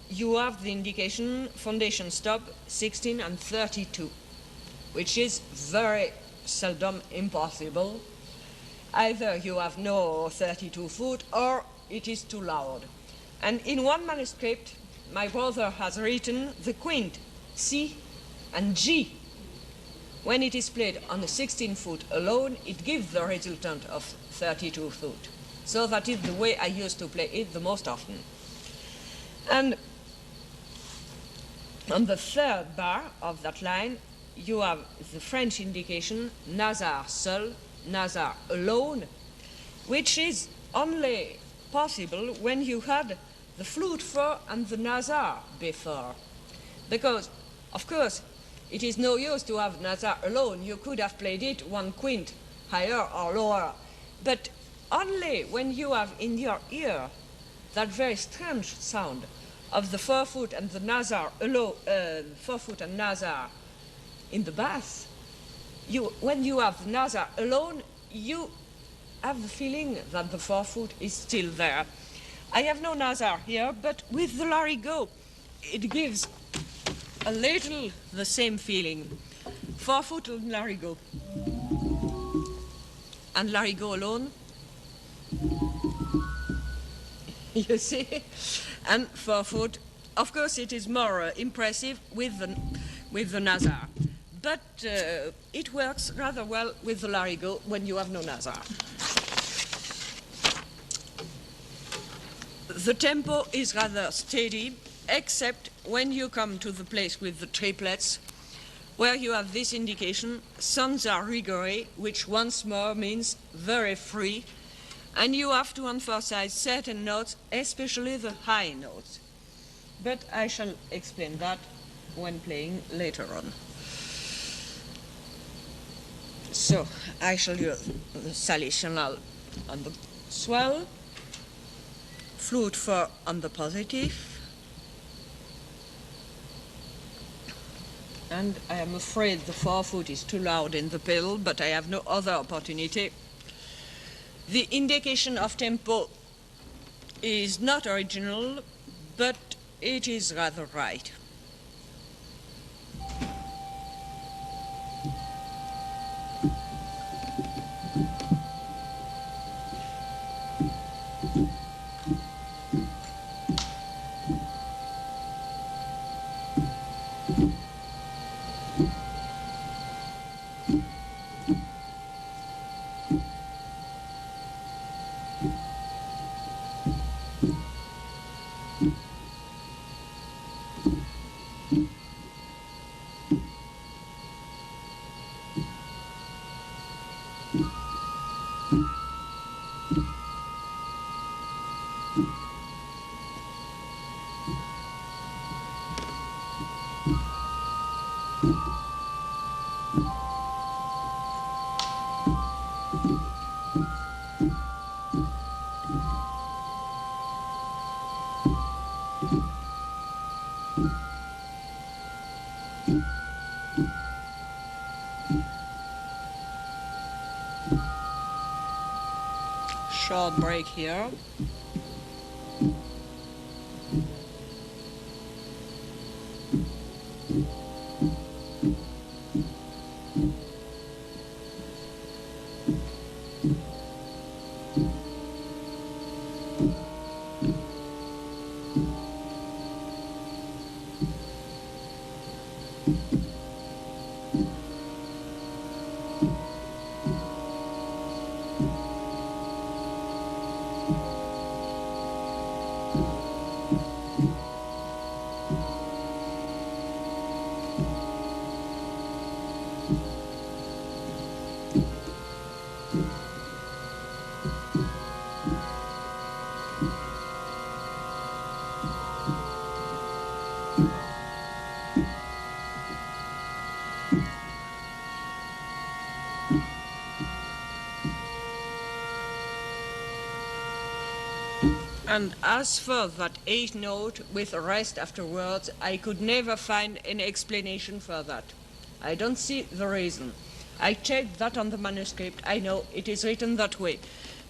you have the indication foundation stop 16 and 32, which is very seldom impossible. Either you have no 32-foot or it is too loud. And in one manuscript, my brother has written the quint, C and G. When it is played on a 16-foot alone, it gives the resultant of 32-foot. So that is the way I used to play it the most often. And on the third bar of that line, you have the French indication, nazar seul, nazar alone, which is only possible when you had the flute 4 and the nazar before. Because, of course, it is no use to have nazar alone. You could have played it 1 quint, higher or lower. But only when you have in your ear that very strange sound of the 4-foot and the nazar alone, 4-foot and nazar in the bass, when you have the nazar alone, you have the feeling that the 4-foot is still there. I have no nazar here, but with the larigot, it gives a little the same feeling. 4-foot and larigot. And larigot alone. You see? And 4-foot. Of course, it is more impressive with the nazar. But it works rather well with the larigot when you have no nazar. The tempo is rather steady, except when you come to the place with the triplets, where you have this indication, sons are rigore, which once more means very free, and you have to emphasize certain notes, especially the high notes. But I shall explain that when playing later on. So, I shall use the salitional on the swell, flute 4 on the positive, and I am afraid the 4-foot is too loud in the pedal, but I have no other opportunity. The indication of tempo is not original, but it is rather right. short break here. And as for that 8th note with a rest afterwards, I could never find any explanation for that. I don't see the reason. I checked that on the manuscript. I know it is written that way.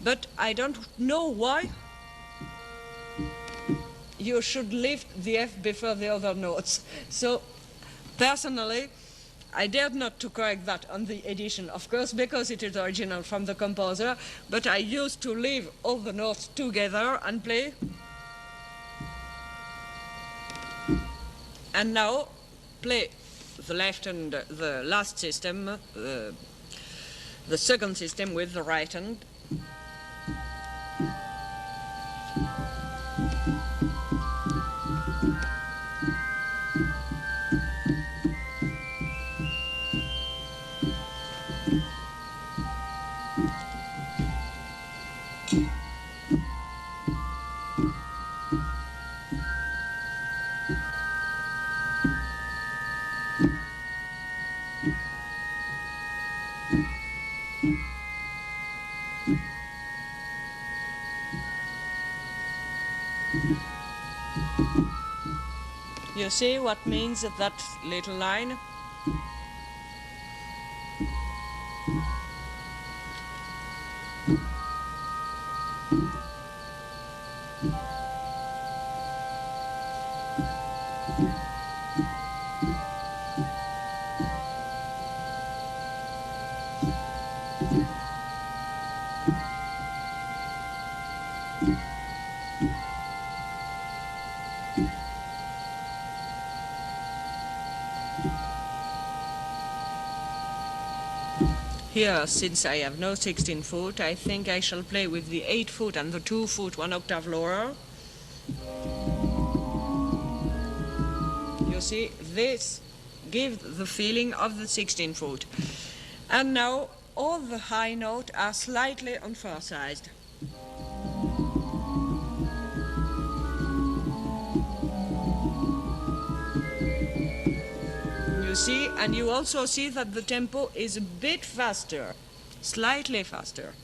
But I don't know why you should lift the F before the other notes. So, personally, I dared not to correct that on the edition, of course, because it is original from the composer, but I used to leave all the notes together and play. And now, play the left and the last system, the second system with the right hand. You see what means that little line? Here, since I have no 16 foot, I think I shall play with the 8 foot and the 2 foot 1 octave lower. You see, this gives the feeling of the 16 foot. And now, all the high notes are slightly emphasized. See, and you also see that the tempo is a bit faster, slightly faster.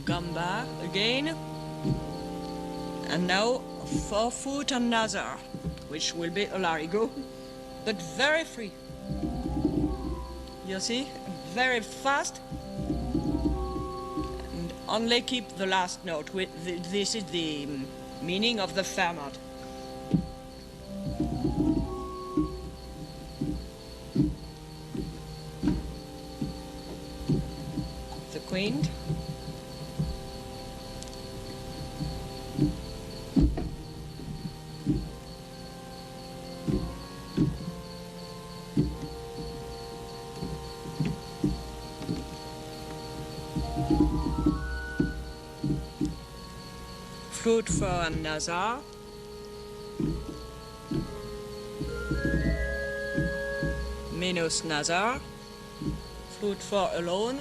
Gamba again, and now 4 foot another, which will be a larigot, but very free. You see, very fast, and only keep the last note. This is the meaning of the Fermat. The quint. flute for another, minus another, flute for alone,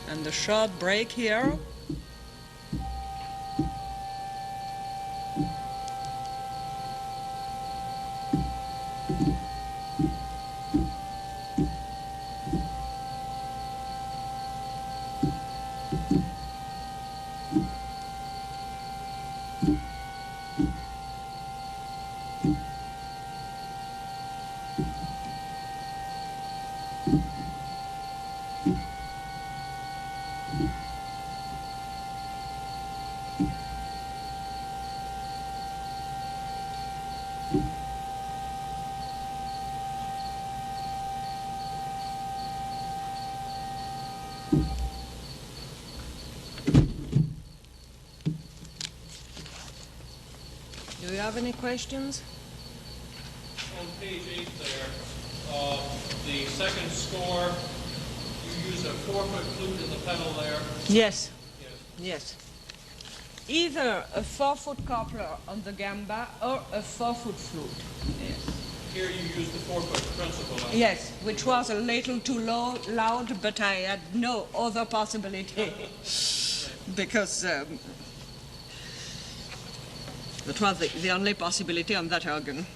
and a short break here. Do you have any questions? On page 8 there, the second score, you use a 4-foot flute in the pedal there. Yes. Yes. Yes. Either a 4-foot coupler on the gamba or a 4-foot flute. Yes. Here you use the 4-foot principle. Yes, which was a little too loud, but I had no other possibility because that was the only possibility on that organ.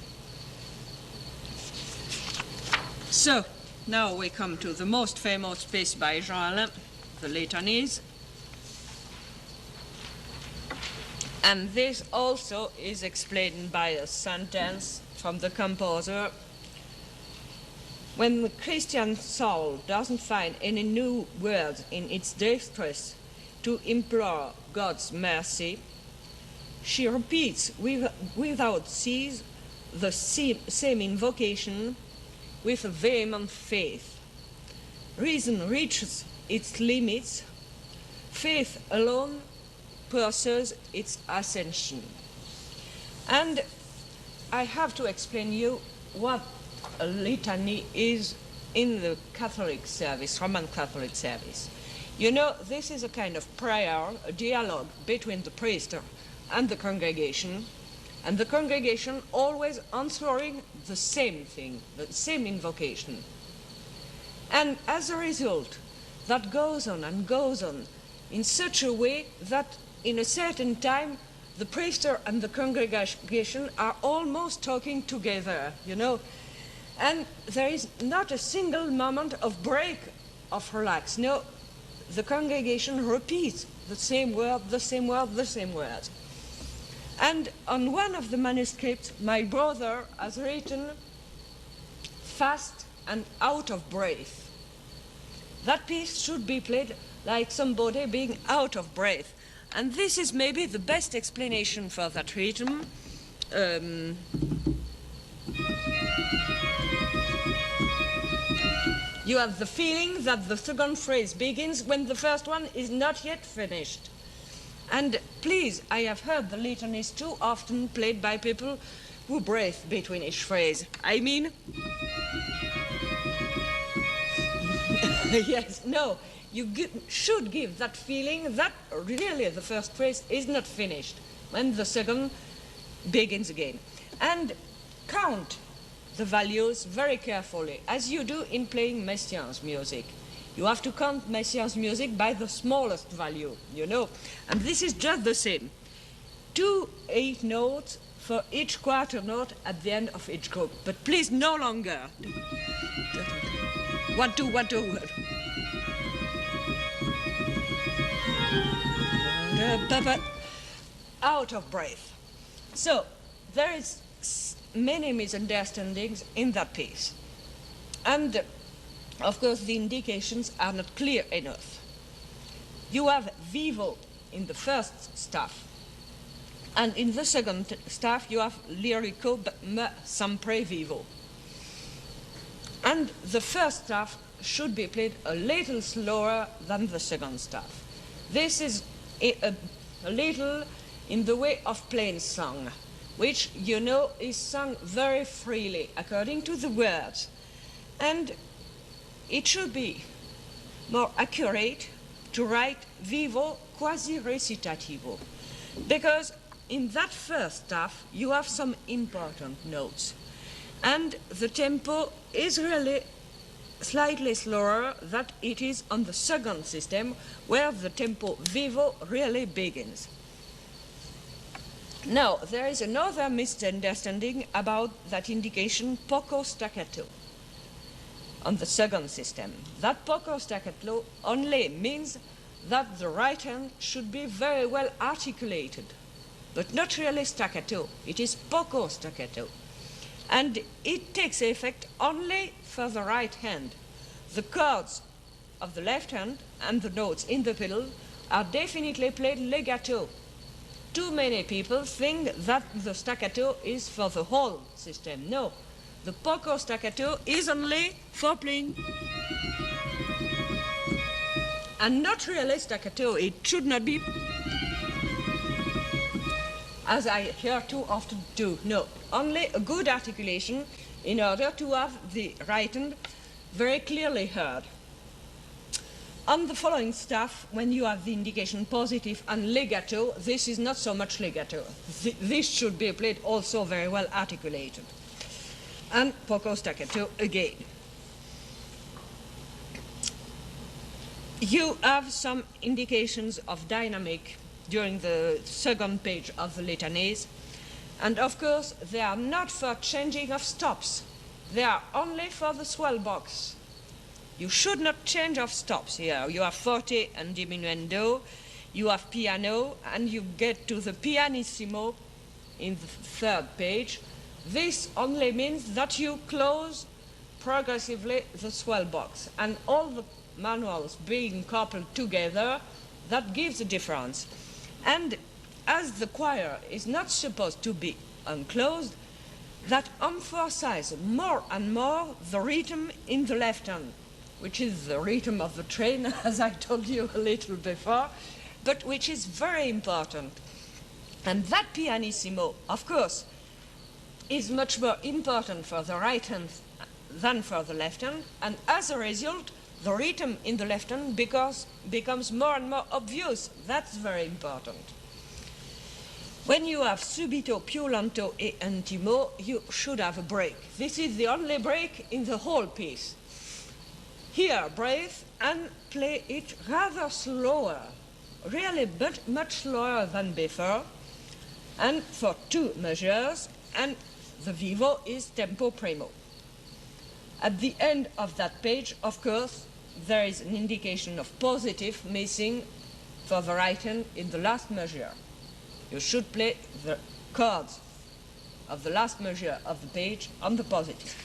So, now we come to the most famous piece by Jean Alain, the litanies. And this also is explained by a sentence from the composer. When the Christian soul doesn't find any new words in its distress to implore God's mercy, she repeats without cease the same invocation with a vehement faith. Reason reaches its limits. Faith alone pursues its ascension. And I have to explain you what a litany is in the Catholic service, Roman Catholic service. You know, this is a kind of prayer, a dialogue between the priest and the congregation always answering the same thing, the same invocation. And as a result, that goes on and goes on in such a way that in a certain time, the priest and the congregation are almost talking together, you know. And there is not a single moment of break, of relax. No, the congregation repeats the same word, the same word, the same word. And on one of the manuscripts, my brother has written, fast and out of breath. That piece should be played like somebody being out of breath. And this is maybe the best explanation for that rhythm. You have the feeling that the second phrase begins when the first one is not yet finished. And please, I have heard the litanies too often played by people who breathe between each phrase. I mean, yes, no, you should give that feeling that really the first phrase is not finished when the second begins again. And count the values very carefully, as you do in playing Messiaen's music. You have to count Messiaen's music by the smallest value, you know. And this is just the same. 2 8 notes for each quarter note at the end of each group. But please, no longer. 1, 2, 1, 2. Out of breath. So, there is many misunderstandings in that piece. And of course, the indications are not clear enough. You have vivo in the first staff, and in the second staff you have lyrico ma sempre vivo. And the first staff should be played a little slower than the second staff. This is a little in the way of plain song, which, you know, is sung very freely according to the words. And it should be more accurate to write vivo quasi recitativo, because in that first staff you have some important notes, and the tempo is really slightly slower than it is on the second system, where the tempo vivo really begins. Now, there is another misunderstanding about that indication poco staccato on the second system. That poco staccato only means that the right hand should be very well articulated, but not really staccato. It is poco staccato. And it takes effect only for the right hand. The chords of the left hand and the notes in the pedal are definitely played legato. Too many people think that the staccato is for the whole system. No, the poco staccato is only for playing, and not really staccato. It should not be, as I hear too often do. No, only a good articulation in order to have the right hand very clearly heard. On the following stuff, when you have the indication positive and legato, this is not so much legato. This should be played also very well articulated. And poco staccato again. You have some indications of dynamic during the second page of the litanies, and of course they are not for changing of stops. They are only for the swell box. You should not change of stops here. You have forte and diminuendo, you have piano, and you get to the pianissimo in the third page. This only means that you close progressively the swell box, and all the manuals being coupled together, that gives a difference. And as the choir is not supposed to be unclosed, that emphasizes more and more the rhythm in the left hand, which is the rhythm of the train, as I told you a little before, but which is very important. And that pianissimo, of course, is much more important for the right hand than for the left hand, and as a result, the rhythm in the left hand becomes more and more obvious. That's very important. When you have subito, più lento e intimo, you should have a break. This is the only break in the whole piece. Here, breathe and play it rather slower, really much slower than before, and for 2 measures, and the vivo is tempo primo. At the end of that page, of course, there is an indication of positive missing for the right hand in the last measure. You should play the chords of the last measure of the page on the positive.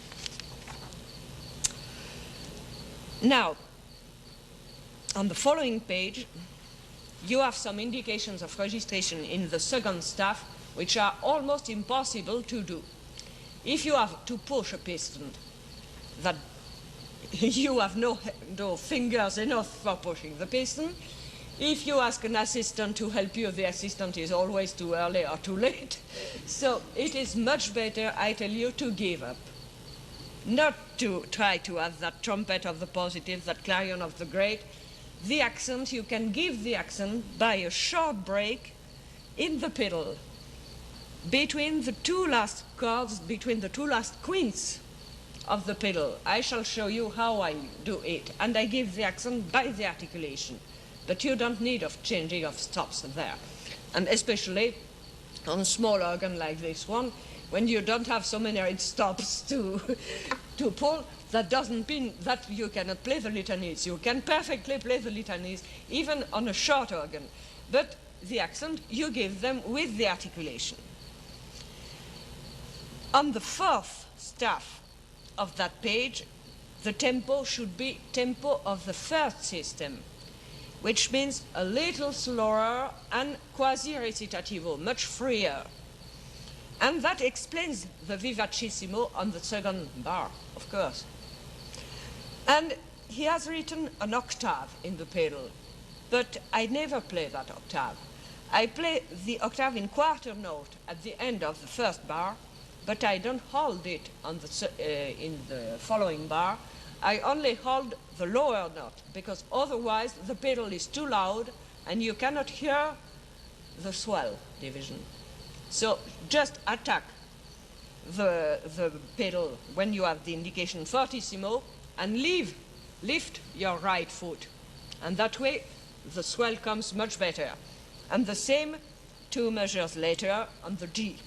Now, on the following page, you have some indications of registration in the second staff, which are almost impossible to do. If you have to push a piston that you have no fingers enough for pushing the piston, if you ask an assistant to help you, the assistant is always too early or too late. So it is much better, I tell you, to give up. Not to try to have that trumpet of the positive, that clarion of the great. The accent, you can give the accent by a short break in the pedal between the 2 last chords, between the 2 last quints of the pedal. I shall show you how I do it, and I give the accent by the articulation. But you don't need of changing of stops there. And especially on a small organ like this one, when you don't have so many stops to pull, that doesn't mean that you cannot play the litanies. You can perfectly play the litanies, even on a short organ. But the accent, you give them with the articulation. On the 4th staff of that page, the tempo should be tempo of the first system, which means a little slower and quasi-recitativo, much freer. And that explains the vivacissimo on the second bar, of course. And he has written an octave in the pedal, but I never play that octave. I play the octave in quarter note at the end of the first bar, but I don't hold it on the, in the following bar. I only hold the lower note, because otherwise the pedal is too loud and you cannot hear the swell division. So just attack the pedal when you have the indication fortissimo and lift your right foot. And that way the swell comes much better. And the same 2 measures later on the G.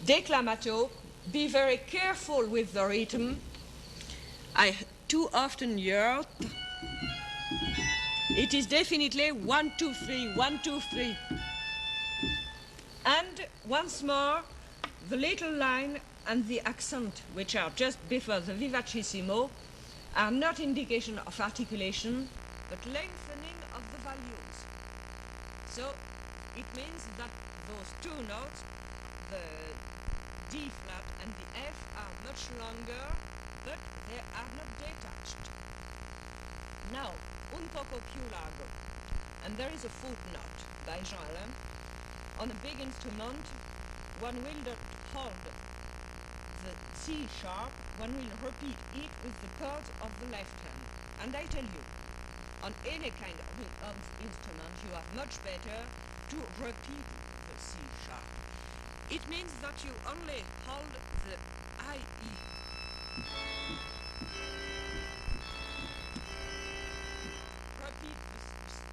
Declamato, be very careful with the rhythm. I too often hear it is definitely 1, 2, 3, 1, 2, 3. And once more, the little line and the accent, which are just before the vivacissimo, are not indication of articulation, but lengthening of the volumes. So it means that those 2 notes, the D flat and the F, are much longer, but they are not detached. Now, un poco più largo, and there is a footnote by Claire Alain. On a big instrument, one will not hold the C sharp, one will repeat it with the chords of the left hand. And I tell you, on any kind of instrument, you are much better to repeat the C sharp. It means that you only hold the IE. Repeat the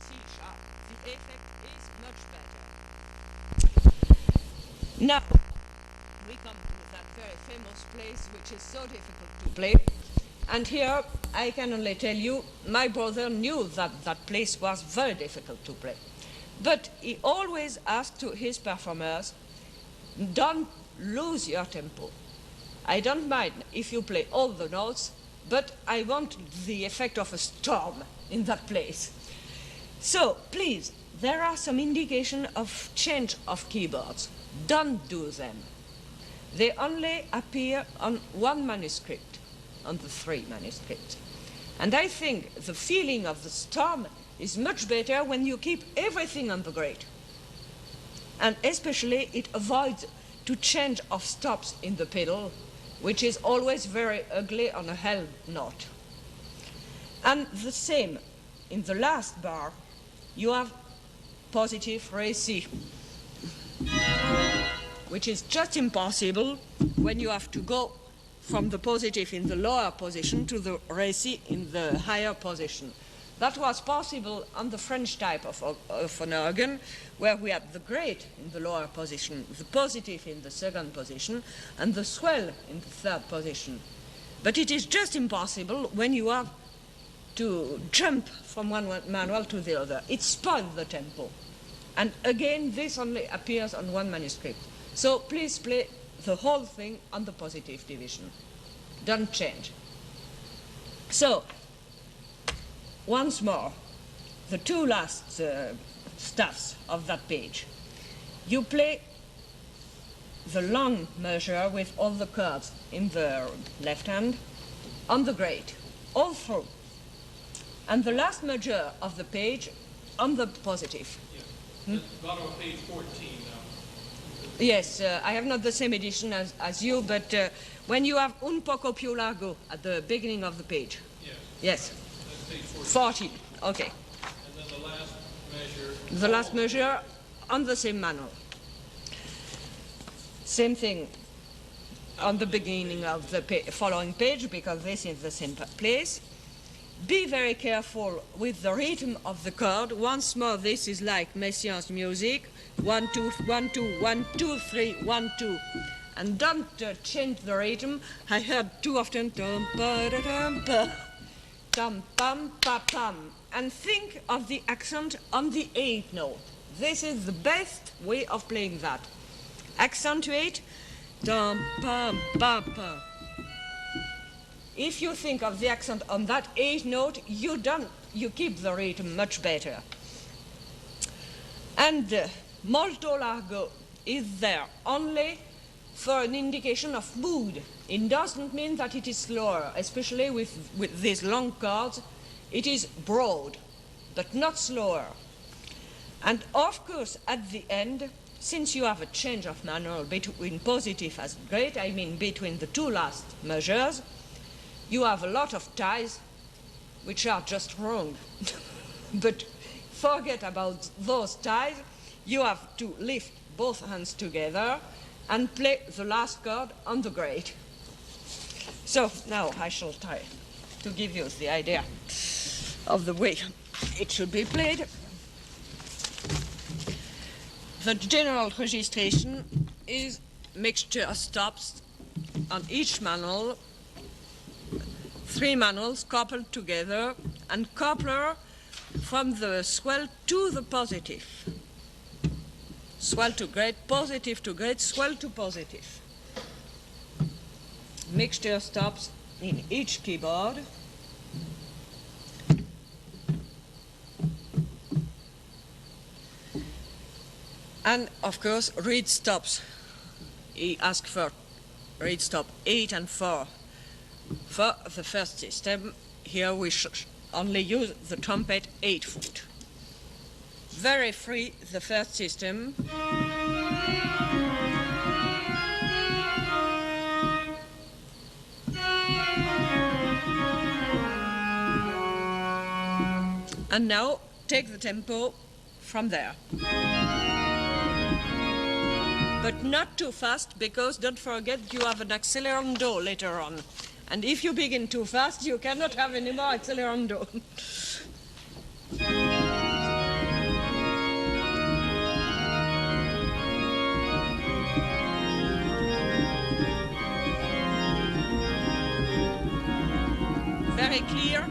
C sharp. The effect is much better. Now, we come to that very famous place which is so difficult to play. And here, I can only tell you, my brother knew that that place was very difficult to play. But he always asked to his performers, don't lose your tempo. I don't mind if you play all the notes, but I want the effect of a storm in that place. So, please, there are some indication of change of keyboards. Don't do them. They only appear on 1 manuscript, on the 3 manuscripts. And I think the feeling of the storm is much better when you keep everything on the grade. And especially it avoids to change of stops in the pedal, which is always very ugly on a held note. And the same, in the last bar, you have positive Re C, which is just impossible when you have to go from the positive in the lower position to the Re C in the higher position. That was possible on the French type of an organ, where we had the grade in the lower position, the positive in the second position, and the swell in the third position. But it is just impossible when you have to jump from one manual to the other. It spoils the tempo. And again, this only appears on 1 manuscript. So please play the whole thing on the positive division. Don't change. So, once more, the 2 last stuffs of that page. You play the long measure with all the chords in the left hand on the grade, all through. And the last measure of the page on the positive. Yeah. At the bottom of page 14 now. Yes, I have not the same edition as you, but when you have un poco più largo at the beginning of the page. Yes. Yes. That's page 14, okay. And then the last measure. The last measure on the same manual. Same thing on the beginning of the following page, because this is the same place. Be very careful with the rhythm of the chord. Once more, this is like Messiaen's music. 1, 2, 1, 2, 1, 2, 3, 1, 2. And don't change the rhythm. I heard too often, dum, ba, da, dum, ba, dum, pam, pa, pam. And think of the accent on the 8th note. This is the best way of playing that. Accentuate, dum, pam, pa, pa. If you think of the accent on that 8th note, you keep the rhythm much better. And molto largo is there only for an indication of mood. It doesn't mean that it is slower, especially with these long chords. It is broad, but not slower. And of course, at the end, since you have a change of manual between positive and great, I mean between the two last measures, you have a lot of ties which are just wrong. But forget about those ties. You have to lift both hands together and play the last chord on the great. So now I shall try to give you the idea of the way it should be played. The general registration is mixture stops on each manual, 3 manuals coupled together, and coupler from the swell to the positive. Swell to great, swell to positive. Mixture stops in each keyboard. And of course, reed stops. He asked for reed stop 8 and 4 for the first system. Here we should only use the trumpet 8 foot. Very free, the first system. And now take the tempo from there. But not too fast, because don't forget you have an accelerando later on. And if you begin too fast, you cannot have any more accelerando. Very clear.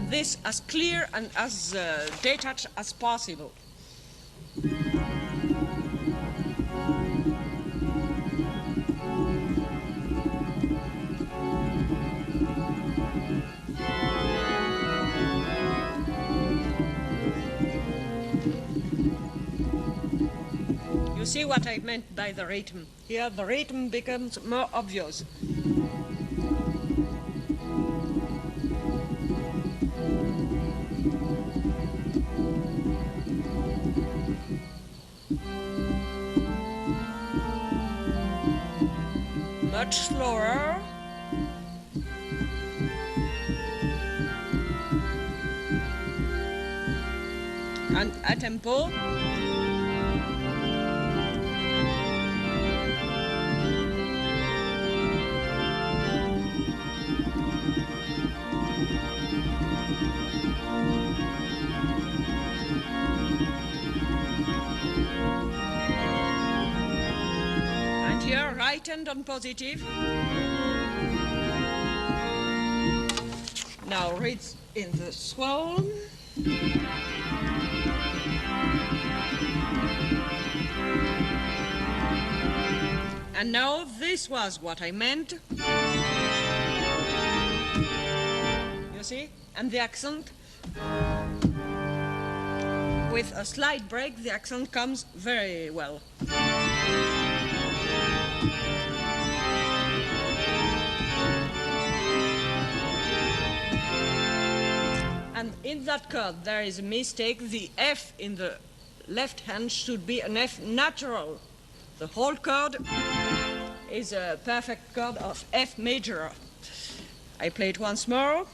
This as clear and as detached as possible. You see what I meant by the rhythm? Here the rhythm becomes more obvious. Much slower. And a tempo. Here, right hand on positive. Now reeds in the swell. And now this was what I meant. You see? And the accent. With a slight break, the accent comes very well. And in that chord there is a mistake. The F in the left hand should be an F natural. The whole chord is a perfect chord of F major. I play it once more.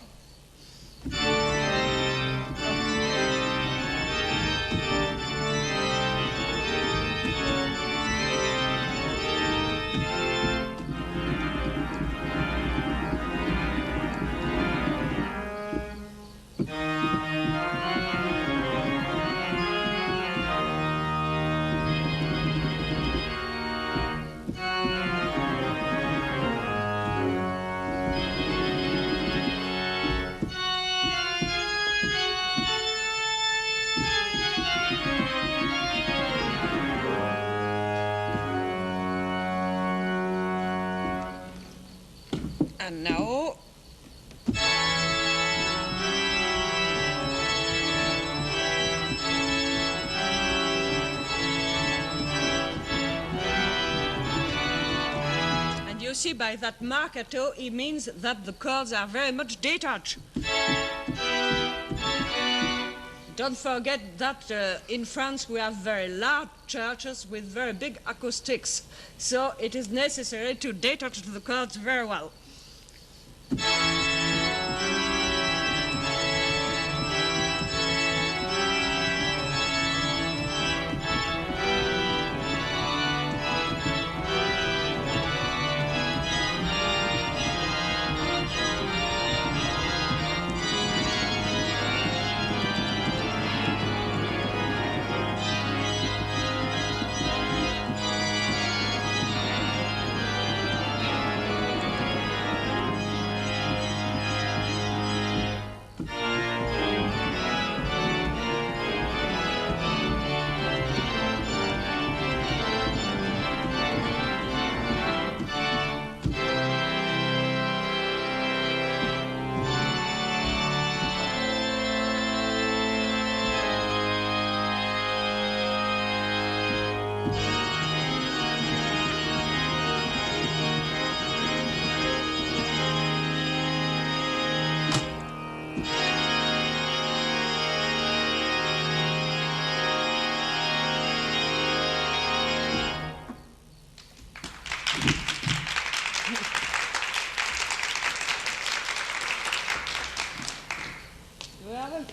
And now, and you see by that marcato, it means that the chords are very much detached. Don't forget that in France we have very large churches with very big acoustics, so it is necessary to detach the chords very well.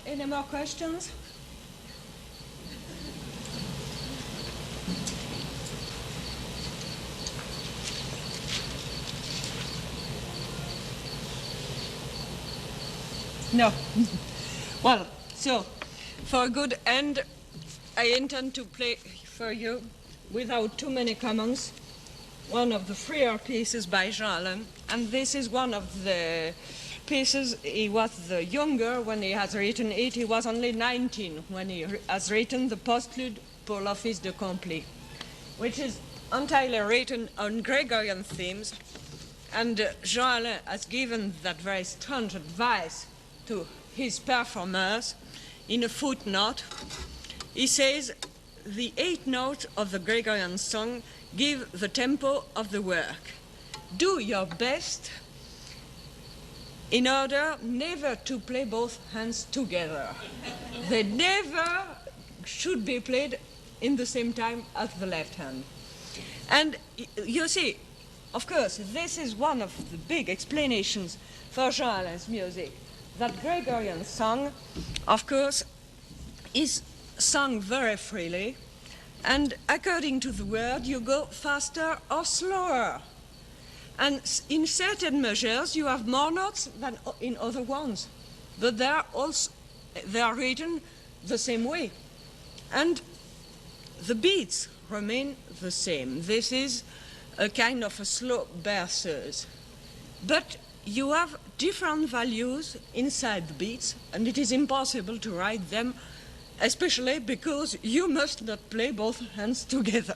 Any more questions? No. Well, so for a good end, I intend to play for you, without too many comments, one of the freer pieces by Jean Alain, and this is one of the pieces. He was the younger when he has written it. He was only 19 when he has written the Postlude pour l'Office de Complis, which is entirely written on Gregorian themes. And Jean Alain has given that very strange advice to his performers in a footnote. He says, the 8 notes of the Gregorian song give the tempo of the work. Do your best in order never to play both hands together. They never should be played in the same time as the left hand. And you see, of course, this is one of the big explanations for Jean Alain's music. That Gregorian song, of course, is sung very freely, and according to the word, you go faster or slower. And in certain measures, you have more notes than in other ones, but they are written the same way. And the beats remain the same. This is a kind of a slow berceuse. But you have different values inside the beats, and it is impossible to write them, especially because you must not play both hands together.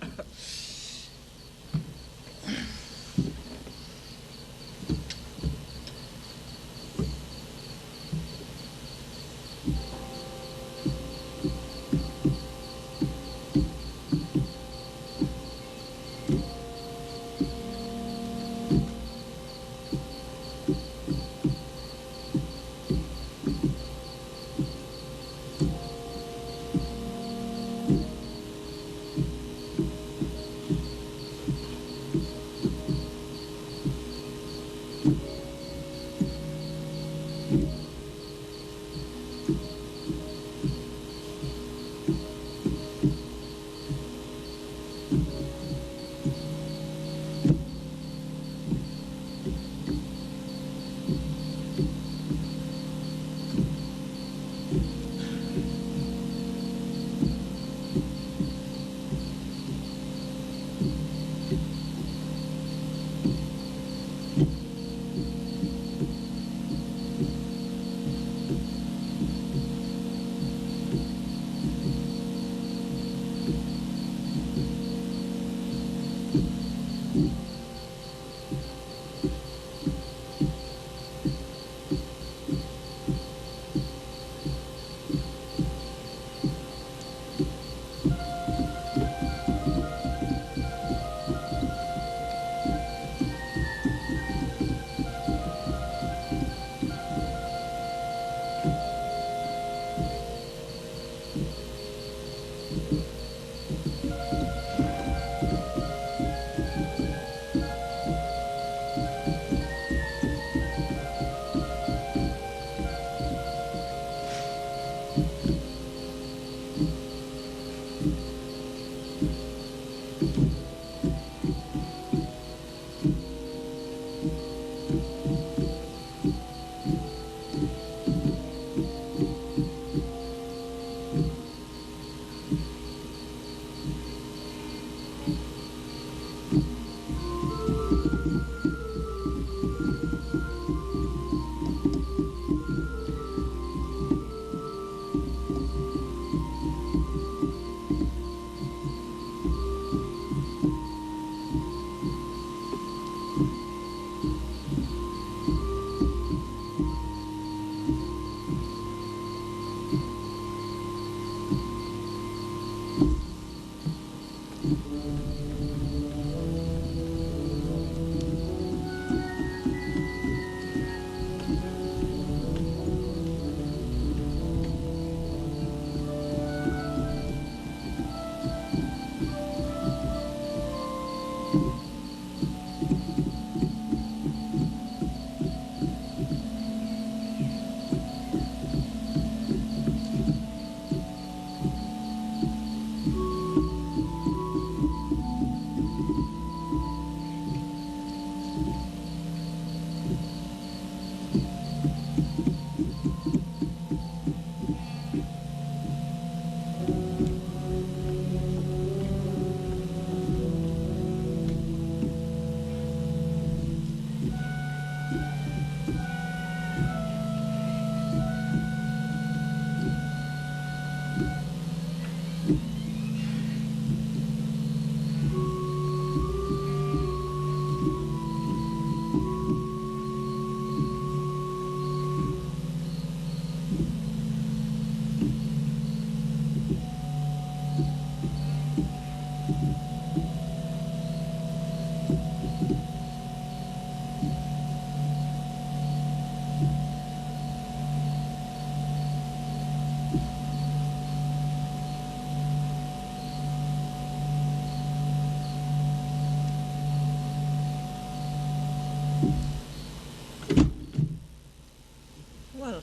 Well,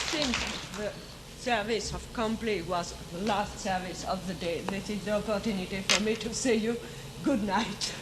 since the service of Complete was the last service of the day, this is the opportunity for me to say you good night.